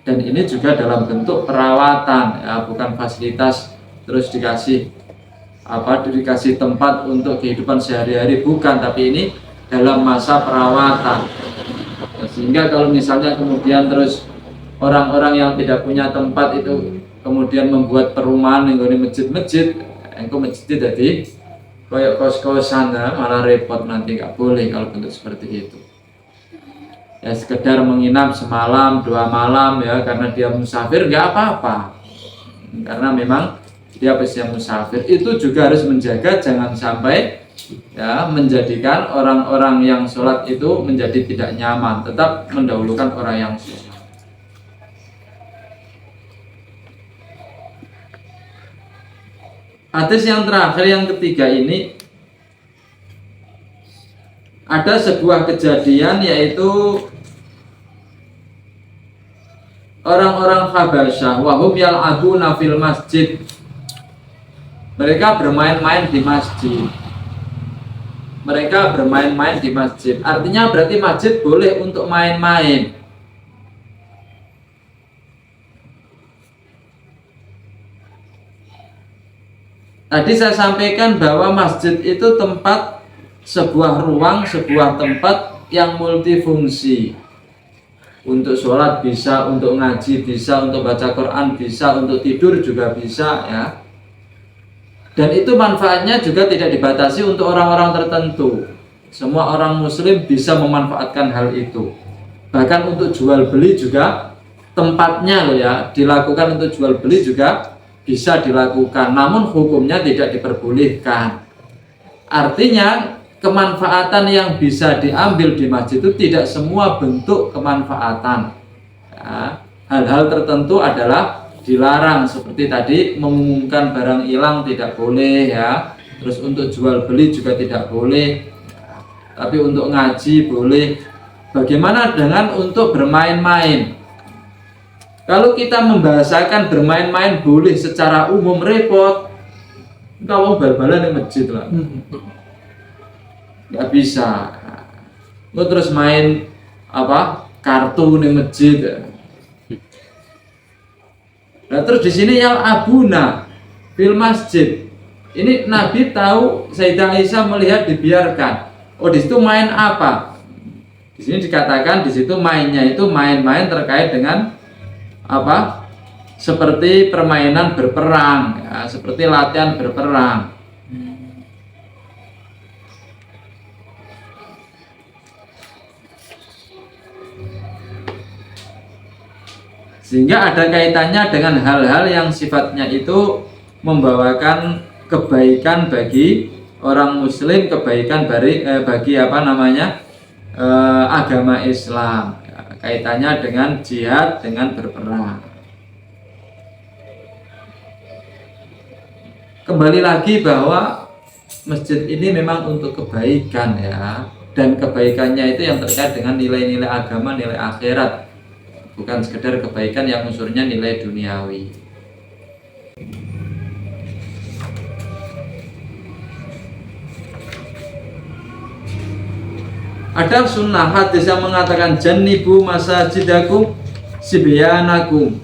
Dan ini juga dalam bentuk perawatan ya, bukan fasilitas terus dikasih tempat untuk kehidupan sehari-hari, bukan, tapi ini dalam masa perawatan. Sehingga kalau misalnya kemudian terus orang-orang yang tidak punya tempat itu kemudian membuat perumahan yang di masjid-masjid, engko masjid jadi koyok kos-kosan ya, malah repot, nanti nggak boleh kalau bentuk seperti itu. Ya sekedar menginap semalam 2 malam ya, karena dia musafir nggak apa-apa, karena memang dia pasti musafir. Itu juga harus menjaga jangan sampai ya menjadikan orang-orang yang sholat itu menjadi tidak nyaman, tetap mendahulukan orang yang sholat. Hadis yang terakhir, yang ketiga ini, ada sebuah kejadian, yaitu orang-orang Habasyah wahum yal'abuna fil masjid. Mereka bermain-main di masjid. Mereka bermain-main di masjid. Artinya berarti masjid boleh untuk main-main. Tadi saya sampaikan bahwa masjid itu tempat, sebuah ruang, sebuah tempat yang multifungsi. Untuk sholat bisa, untuk ngaji bisa, untuk baca Quran bisa, untuk tidur juga bisa ya. Dan itu manfaatnya juga tidak dibatasi untuk orang-orang tertentu. Semua orang muslim bisa memanfaatkan hal itu. Bahkan untuk jual beli juga tempatnya loh ya, dilakukan untuk jual beli juga bisa dilakukan, namun hukumnya tidak diperbolehkan. Artinya kemanfaatan yang bisa diambil di masjid itu tidak semua bentuk kemanfaatan ya. Hal-hal tertentu adalah dilarang, seperti tadi mengumumkan barang hilang tidak boleh ya, terus untuk jual beli juga tidak boleh, tapi untuk ngaji boleh. Bagaimana dengan untuk bermain-main? Kalau kita membahasakan bermain-main boleh secara umum, repot. Kalau bal-balan di masjid lah, nggak bisa. Lo terus main kartu di masjid. Nah terus di sini yang abuna fil masjid. Ini Nabi tahu Sayyidah Aisyah melihat dibiarkan. Oh di situ main apa? Di sini dikatakan di situ mainnya itu main-main terkait dengan seperti permainan berperang ya, seperti latihan berperang. Sehingga ada kaitannya dengan hal-hal yang sifatnya itu membawakan kebaikan bagi orang muslim, kebaikan bagi agama Islam. Kaitannya dengan jihad, dengan berperang. Kembali lagi bahwa masjid ini memang untuk kebaikan ya, dan kebaikannya itu yang terkait dengan nilai-nilai agama, nilai akhirat, bukan sekedar kebaikan yang unsurnya nilai duniawi. Ada sunnah hadis yang mengatakan jannibu masajidakum sibyanakum.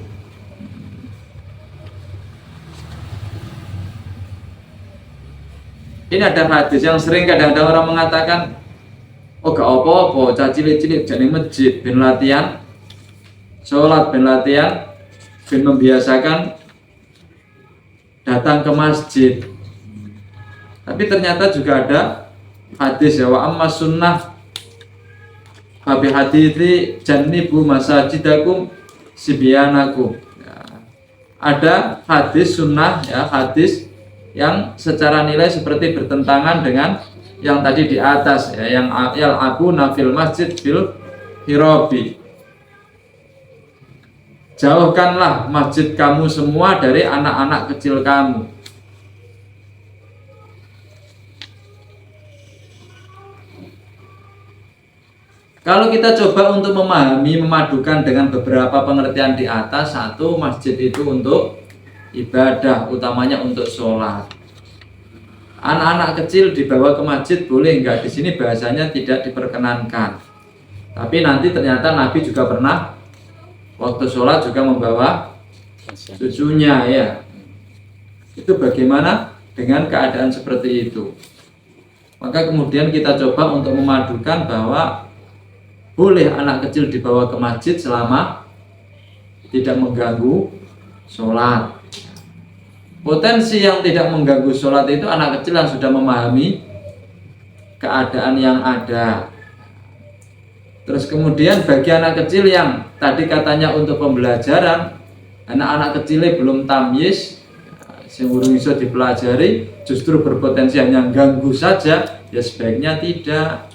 Ini ada hadis yang sering kadang-kadang orang mengatakan, oh gak apa-apa, cilik-cilik jadi masjid, ben latihan sholat, ben latihan, ben membiasakan datang ke masjid. Tapi ternyata juga ada hadis ya, wa amma sunnah fabi hadithi jannibu masajidakum sibyanakum. Ya, ada hadis sunnah ya, hadis yang secara nilai seperti bertentangan dengan yang tadi di atas ya, yang aku nafil masjid fil hirobi. Jauhkanlah masjid kamu semua dari anak-anak kecil kamu. Kalau kita coba untuk memahami, memadukan dengan beberapa pengertian di atas, satu, masjid itu untuk ibadah, utamanya untuk sholat. Anak-anak kecil dibawa ke masjid boleh enggak? Di sini bahasanya tidak diperkenankan. Tapi nanti ternyata Nabi juga pernah waktu sholat juga membawa cucunya ya. Itu bagaimana dengan keadaan seperti itu? Maka kemudian kita coba untuk memadukan bahwa boleh anak kecil dibawa ke masjid selama tidak mengganggu sholat. Potensi yang tidak mengganggu sholat itu anak kecil yang sudah memahami keadaan yang ada. Terus kemudian bagi anak kecil yang tadi katanya untuk pembelajaran, anak-anak kecilnya belum tamyiz, yang urung iso dipelajari, justru berpotensi hanya ganggu saja, ya sebaiknya tidak.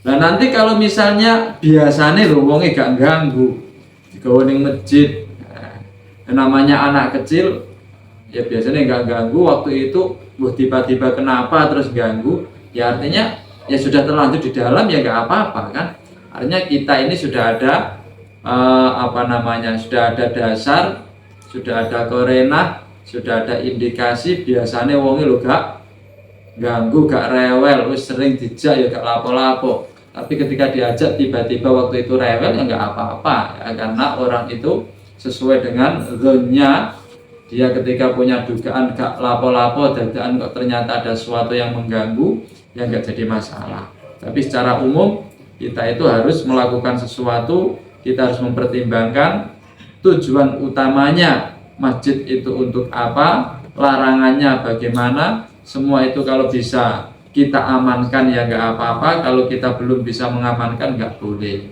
Nah nanti kalau misalnya biasanya lho wongnya gak ganggu digawe ning masjid, namanya anak kecil ya biasanya gak ganggu, waktu itu tiba-tiba kenapa terus ganggu, ya artinya ya sudah terlanjur di dalam ya gak apa-apa kan. Artinya kita ini sudah ada sudah ada dasar, sudah ada korenah, sudah ada indikasi biasanya wongnya lho gak ganggu, gak rewel, wis sering dijak ya gak lapo-lapo. Tapi ketika diajak tiba-tiba waktu itu rewel ya nggak apa-apa ya, karena orang itu sesuai dengan zonnya dia ketika punya dugaan gak lapo-lapo dadaan kok ternyata ada sesuatu yang mengganggu ya nggak jadi masalah. Tapi secara umum kita itu harus melakukan sesuatu, kita harus mempertimbangkan tujuan utamanya masjid itu untuk apa, larangannya bagaimana, semua itu kalau bisa kita amankan ya nggak apa-apa, kalau kita belum bisa mengamankan nggak boleh.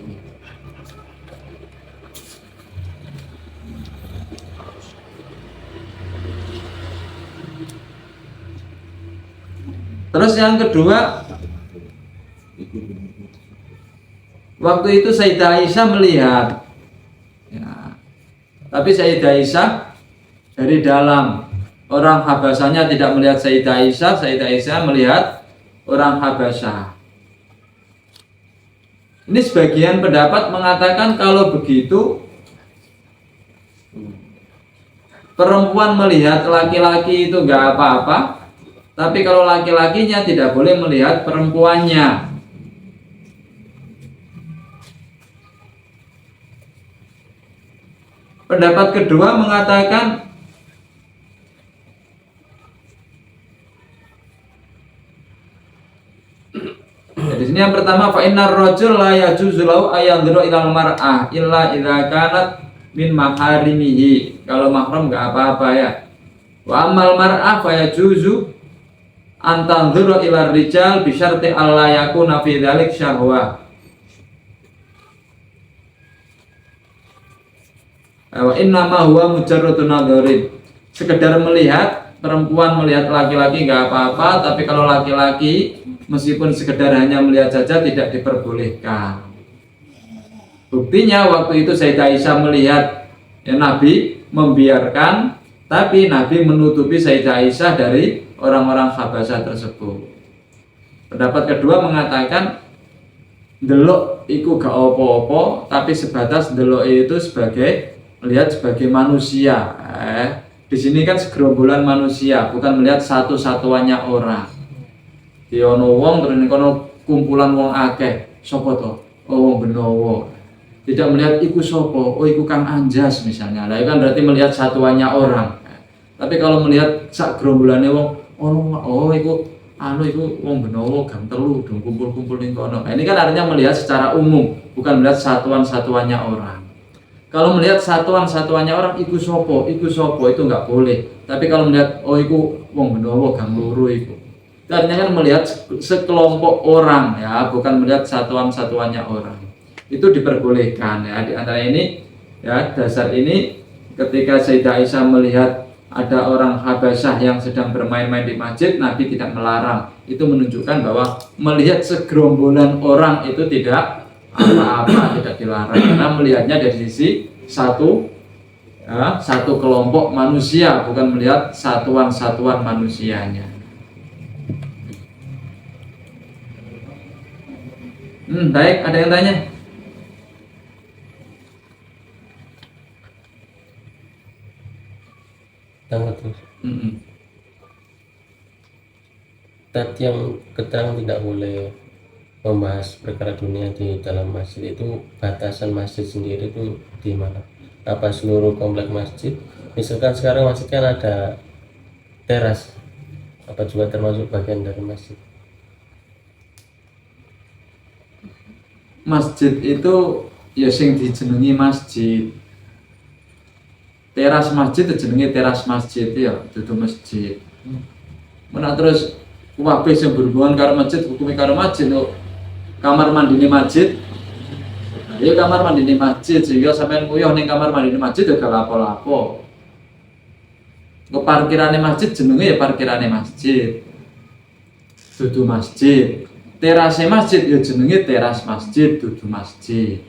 Terus yang kedua, waktu itu Sayyidah Aisyah melihat ya, tapi Sayyidah Aisyah dari dalam, orang Habasyahnya tidak melihat Sayyidah Aisyah, Sayyidah Aisyah melihat orang Habasyah. Ini sebagian pendapat mengatakan kalau begitu perempuan melihat laki-laki itu nggak apa-apa, tapi kalau laki-lakinya tidak boleh melihat perempuannya. Pendapat kedua mengatakan di sini yang pertama, fa innar rajul la yajuzu lahu ayanzura ilal mar'ah illa idza kanat min maharimihi. Kalau mahram enggak apa-apa ya. Wa ammal mar'ah fa yajuzu an tanzura ilar rijal bi syarti alla yakuna fi dzalik syahwah. Wa inna ma huwa mujarradun nadharin. Sekedar melihat, perempuan melihat laki-laki enggak apa-apa, tapi kalau laki-laki meskipun sekedar hanya melihat saja tidak diperbolehkan. Buktinya waktu itu Sayyidah Aisyah melihat ya, Nabi membiarkan, tapi Nabi menutupi Sayyidah Aisyah dari orang-orang Habasyah tersebut. Pendapat kedua mengatakan delok iku gak opo-opo, tapi sebatas delok itu sebagai melihat sebagai manusia. Di sini kan segerombolan manusia, bukan melihat satu-satuannya orang. Di ono wong terus kono kumpulan wong akeh, sapa to? Oh wong Benowo. Tidak melihat iku sapa, oh iku Kang Anjas misalnya. Lah itu kan berarti melihat satuannya orang. Tapi kalau melihat sak gerombolane wong, oh iku iku wong Benowo gang telu dong kumpul-kumpul ning kono. Nah, ini kan artinya melihat secara umum, bukan melihat satuan-satuannya orang. Kalau melihat satuan-satuannya orang iku sopo itu nggak boleh. Tapi kalau melihat oh iku wong Benowo gang loro iku. Itu artinya kan melihat sekelompok orang ya, bukan melihat satuan-satuannya orang. Itu diperbolehkan ya. Di antara ini ya, dasar ini ketika Sayyidah Aisyah melihat ada orang Habasyah yang sedang bermain-main di masjid, Nabi tidak melarang. Itu menunjukkan bahwa melihat segerombolan orang itu tidak apa-apa, tidak dilarang, karena melihatnya dari sisi satu kelompok manusia, bukan melihat satuan-satuan manusianya. Baik, ada yang tanya? Tanggal terus. Tadi yang keterangan tidak boleh membahas perkara dunia di dalam masjid, itu batasan masjid sendiri itu di mana? Apa seluruh komplek masjid? Misalkan sekarang masjid kan ada teras, apa juga termasuk bagian dari masjid? Masjid itu ya sing dijenengi masjid. Teras masjid dijenengi teras masjid ya, dudu masjid. Menak terus kabeh sing berhubungan karo masjid, hukume karo masjid kok. Kamar mandine masjid. Ya kamar mandine masjid, sehingga sampean nguyuh ning kamar mandine masjid ya gak lapo-lapo. Kok parkirane masjid jenenge ya parkirane masjid. Dudu masjid. Terase masjid ya jenenge teras masjid, dudu masjid.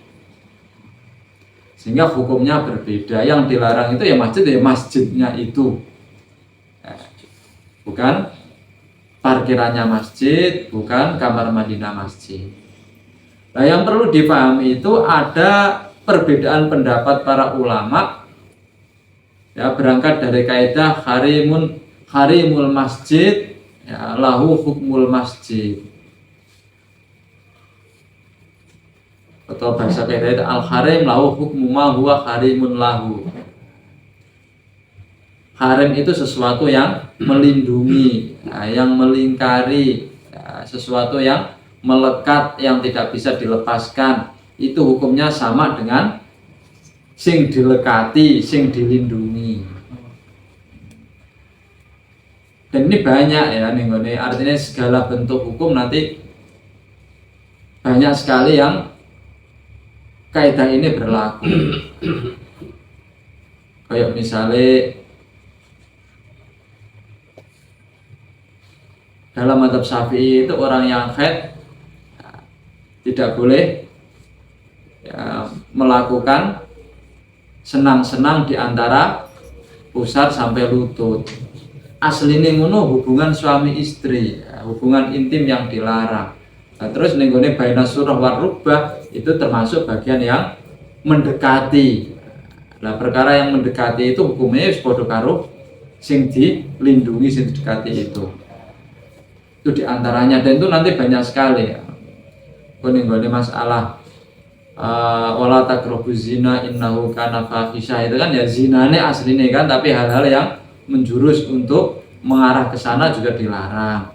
Sehingga hukumnya berbeda. Yang dilarang itu ya masjidnya itu. Bukan parkirannya masjid, bukan kamar mandina masjid. Nah, yang perlu dipahami itu ada perbedaan pendapat para ulama. Ya, berangkat dari kaidah harimul masjid, ya, lahu hukmul masjid. Atau bahasa kaidah itu al-harim lahu hukmu ma huwa harimun lahu. Harim itu sesuatu yang melindungi, ya, yang melingkari, ya, sesuatu yang melekat, yang tidak bisa dilepaskan. Itu hukumnya sama dengan sing dilekati, sing dilindungi. Dan ini banyak ya nih, artinya segala bentuk hukum nanti banyak sekali yang kaidah ini berlaku. Kayak misalnya dalam mazhab Syafi'i itu orang yang haid tidak boleh ya, melakukan senang-senang di antara pusar sampai lutut. Aslinya ngono hubungan suami istri, ya, hubungan intim yang dilarang. Nah, terus nenggone baina surah war rubah itu termasuk bagian yang mendekati. Nah, perkara yang mendekati itu hukumnya padha karo sing dilindungi, sing didekati itu. Itu diantaranya, dan itu nanti banyak sekali ya. Nenggone masalah wala taqrabuz zina innahu kana fahisyah, itu kan ya zinane aslinya kan, tapi hal-hal yang menjurus untuk mengarah ke sana juga dilarang.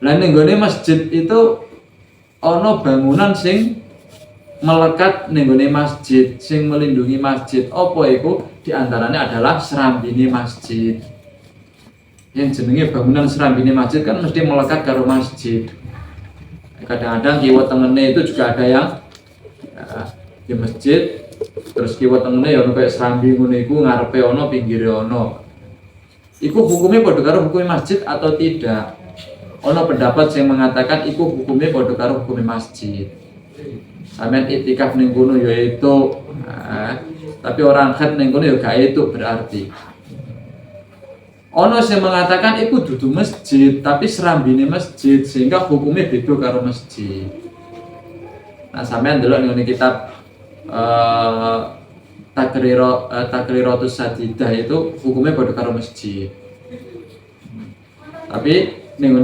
Lah nenggone masjid itu ono bangunan sing melekat nenggone masjid, sing melindungi masjid. Apa iku? Di antaranya adalah serambine masjid. Yang jenenge bangunan serambine masjid kan mesti melekat karo masjid. Kadang-kadang kiwa tengene itu juga ada yang ya, di masjid, terus kiwa tengene ya ono kayak serambi ngono iku, ngarepe ono, pinggire ono. Iku hukumnya padha karo hukumnya masjid atau tidak? Ono pendapat yang mengatakan iku hukumnya padha karo hukumnya masjid. Sampeyan itikaf ning kono ya itu, tapi orang haid ning kono ya gak itu berarti. Ono yang mengatakan itu dudu masjid, tapi serambine masjid, sehingga hukumnya beda karo masjid. Nah, sampean delok ning kitab Takriratus Sadidah itu hukumnya padha karo masjid. Tapi ning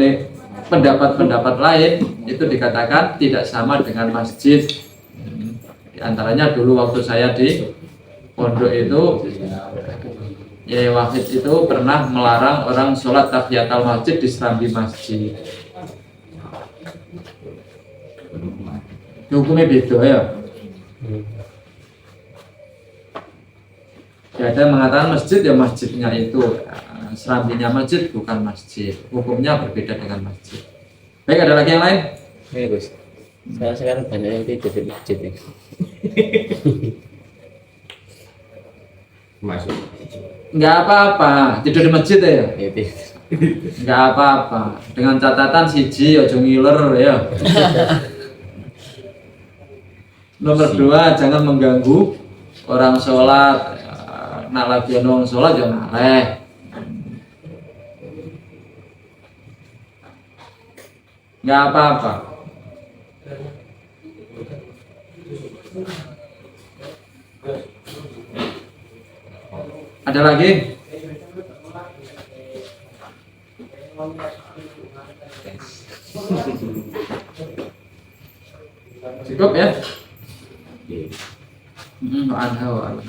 pendapat-pendapat lain itu dikatakan tidak sama dengan masjid. Di antaranya dulu waktu saya di pondok itu, Yai Wahid itu pernah melarang orang sholat tahiyatul masjid di serambi masjid. Hukumnya beda ya. Hmm. Ya, ada yang mengatakan masjid ya masjidnya itu serambinya masjid bukan masjid, hukumnya berbeda dengan masjid. Baik, ada lagi yang lain? Ya Gus. Saya sekarang banyak yang tidur di masjid ya. Masuk. Nggak apa-apa tidur di masjid ya, Ya tidur. nggak apa-apa dengan catatan siji ojo ngiler ya. Nomor 2, jangan mengganggu orang sholat. Nak lagi orang sholat jangan ngaleh. Nggak apa-apa. Ada lagi? Cukup ya? Anha wa alamin.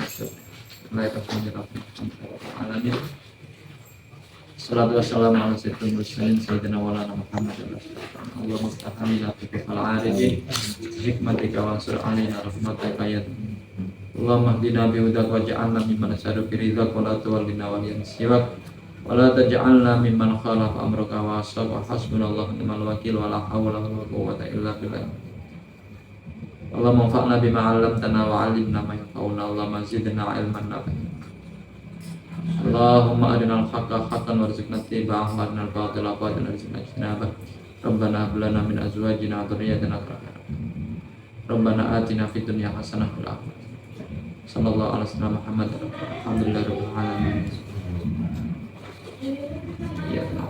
Salatu wassalamu ala sayyidil mursalin sayyidina wa lana Muhammad Allahumma aftahna lana fi fal arifin hikmatika wa ansur alaina rahmataka ya Allahumma hdina bi hudaka waj'alna mimman nasadu fi ridhaka wa la tuwallina waliyan siwak wa la taj'alna mimman khalafa amraka wa asaba hasbunallahu wa ni'mal wakil wa la hawla wa la quwwata illa billah. Allahumma anfa'na bima 'allamtana wa 'allimna ma yanfa'una Allahumma zidna 'ilman nafi'an. Allahumma arinal haqqa haqqan warzuqna ittiba'ahu wa arinal batila batilan warzuqna ijtinabah. Rabbana hab lana min azwajina wa dhurriyyatina qurrata a'yun. Rabbana atina fid dunya hasanah wa fil akhirati. Sallallahu alaihi wasallam Muhammad. Alhamdulillahirabbil alamin. Ya Allah.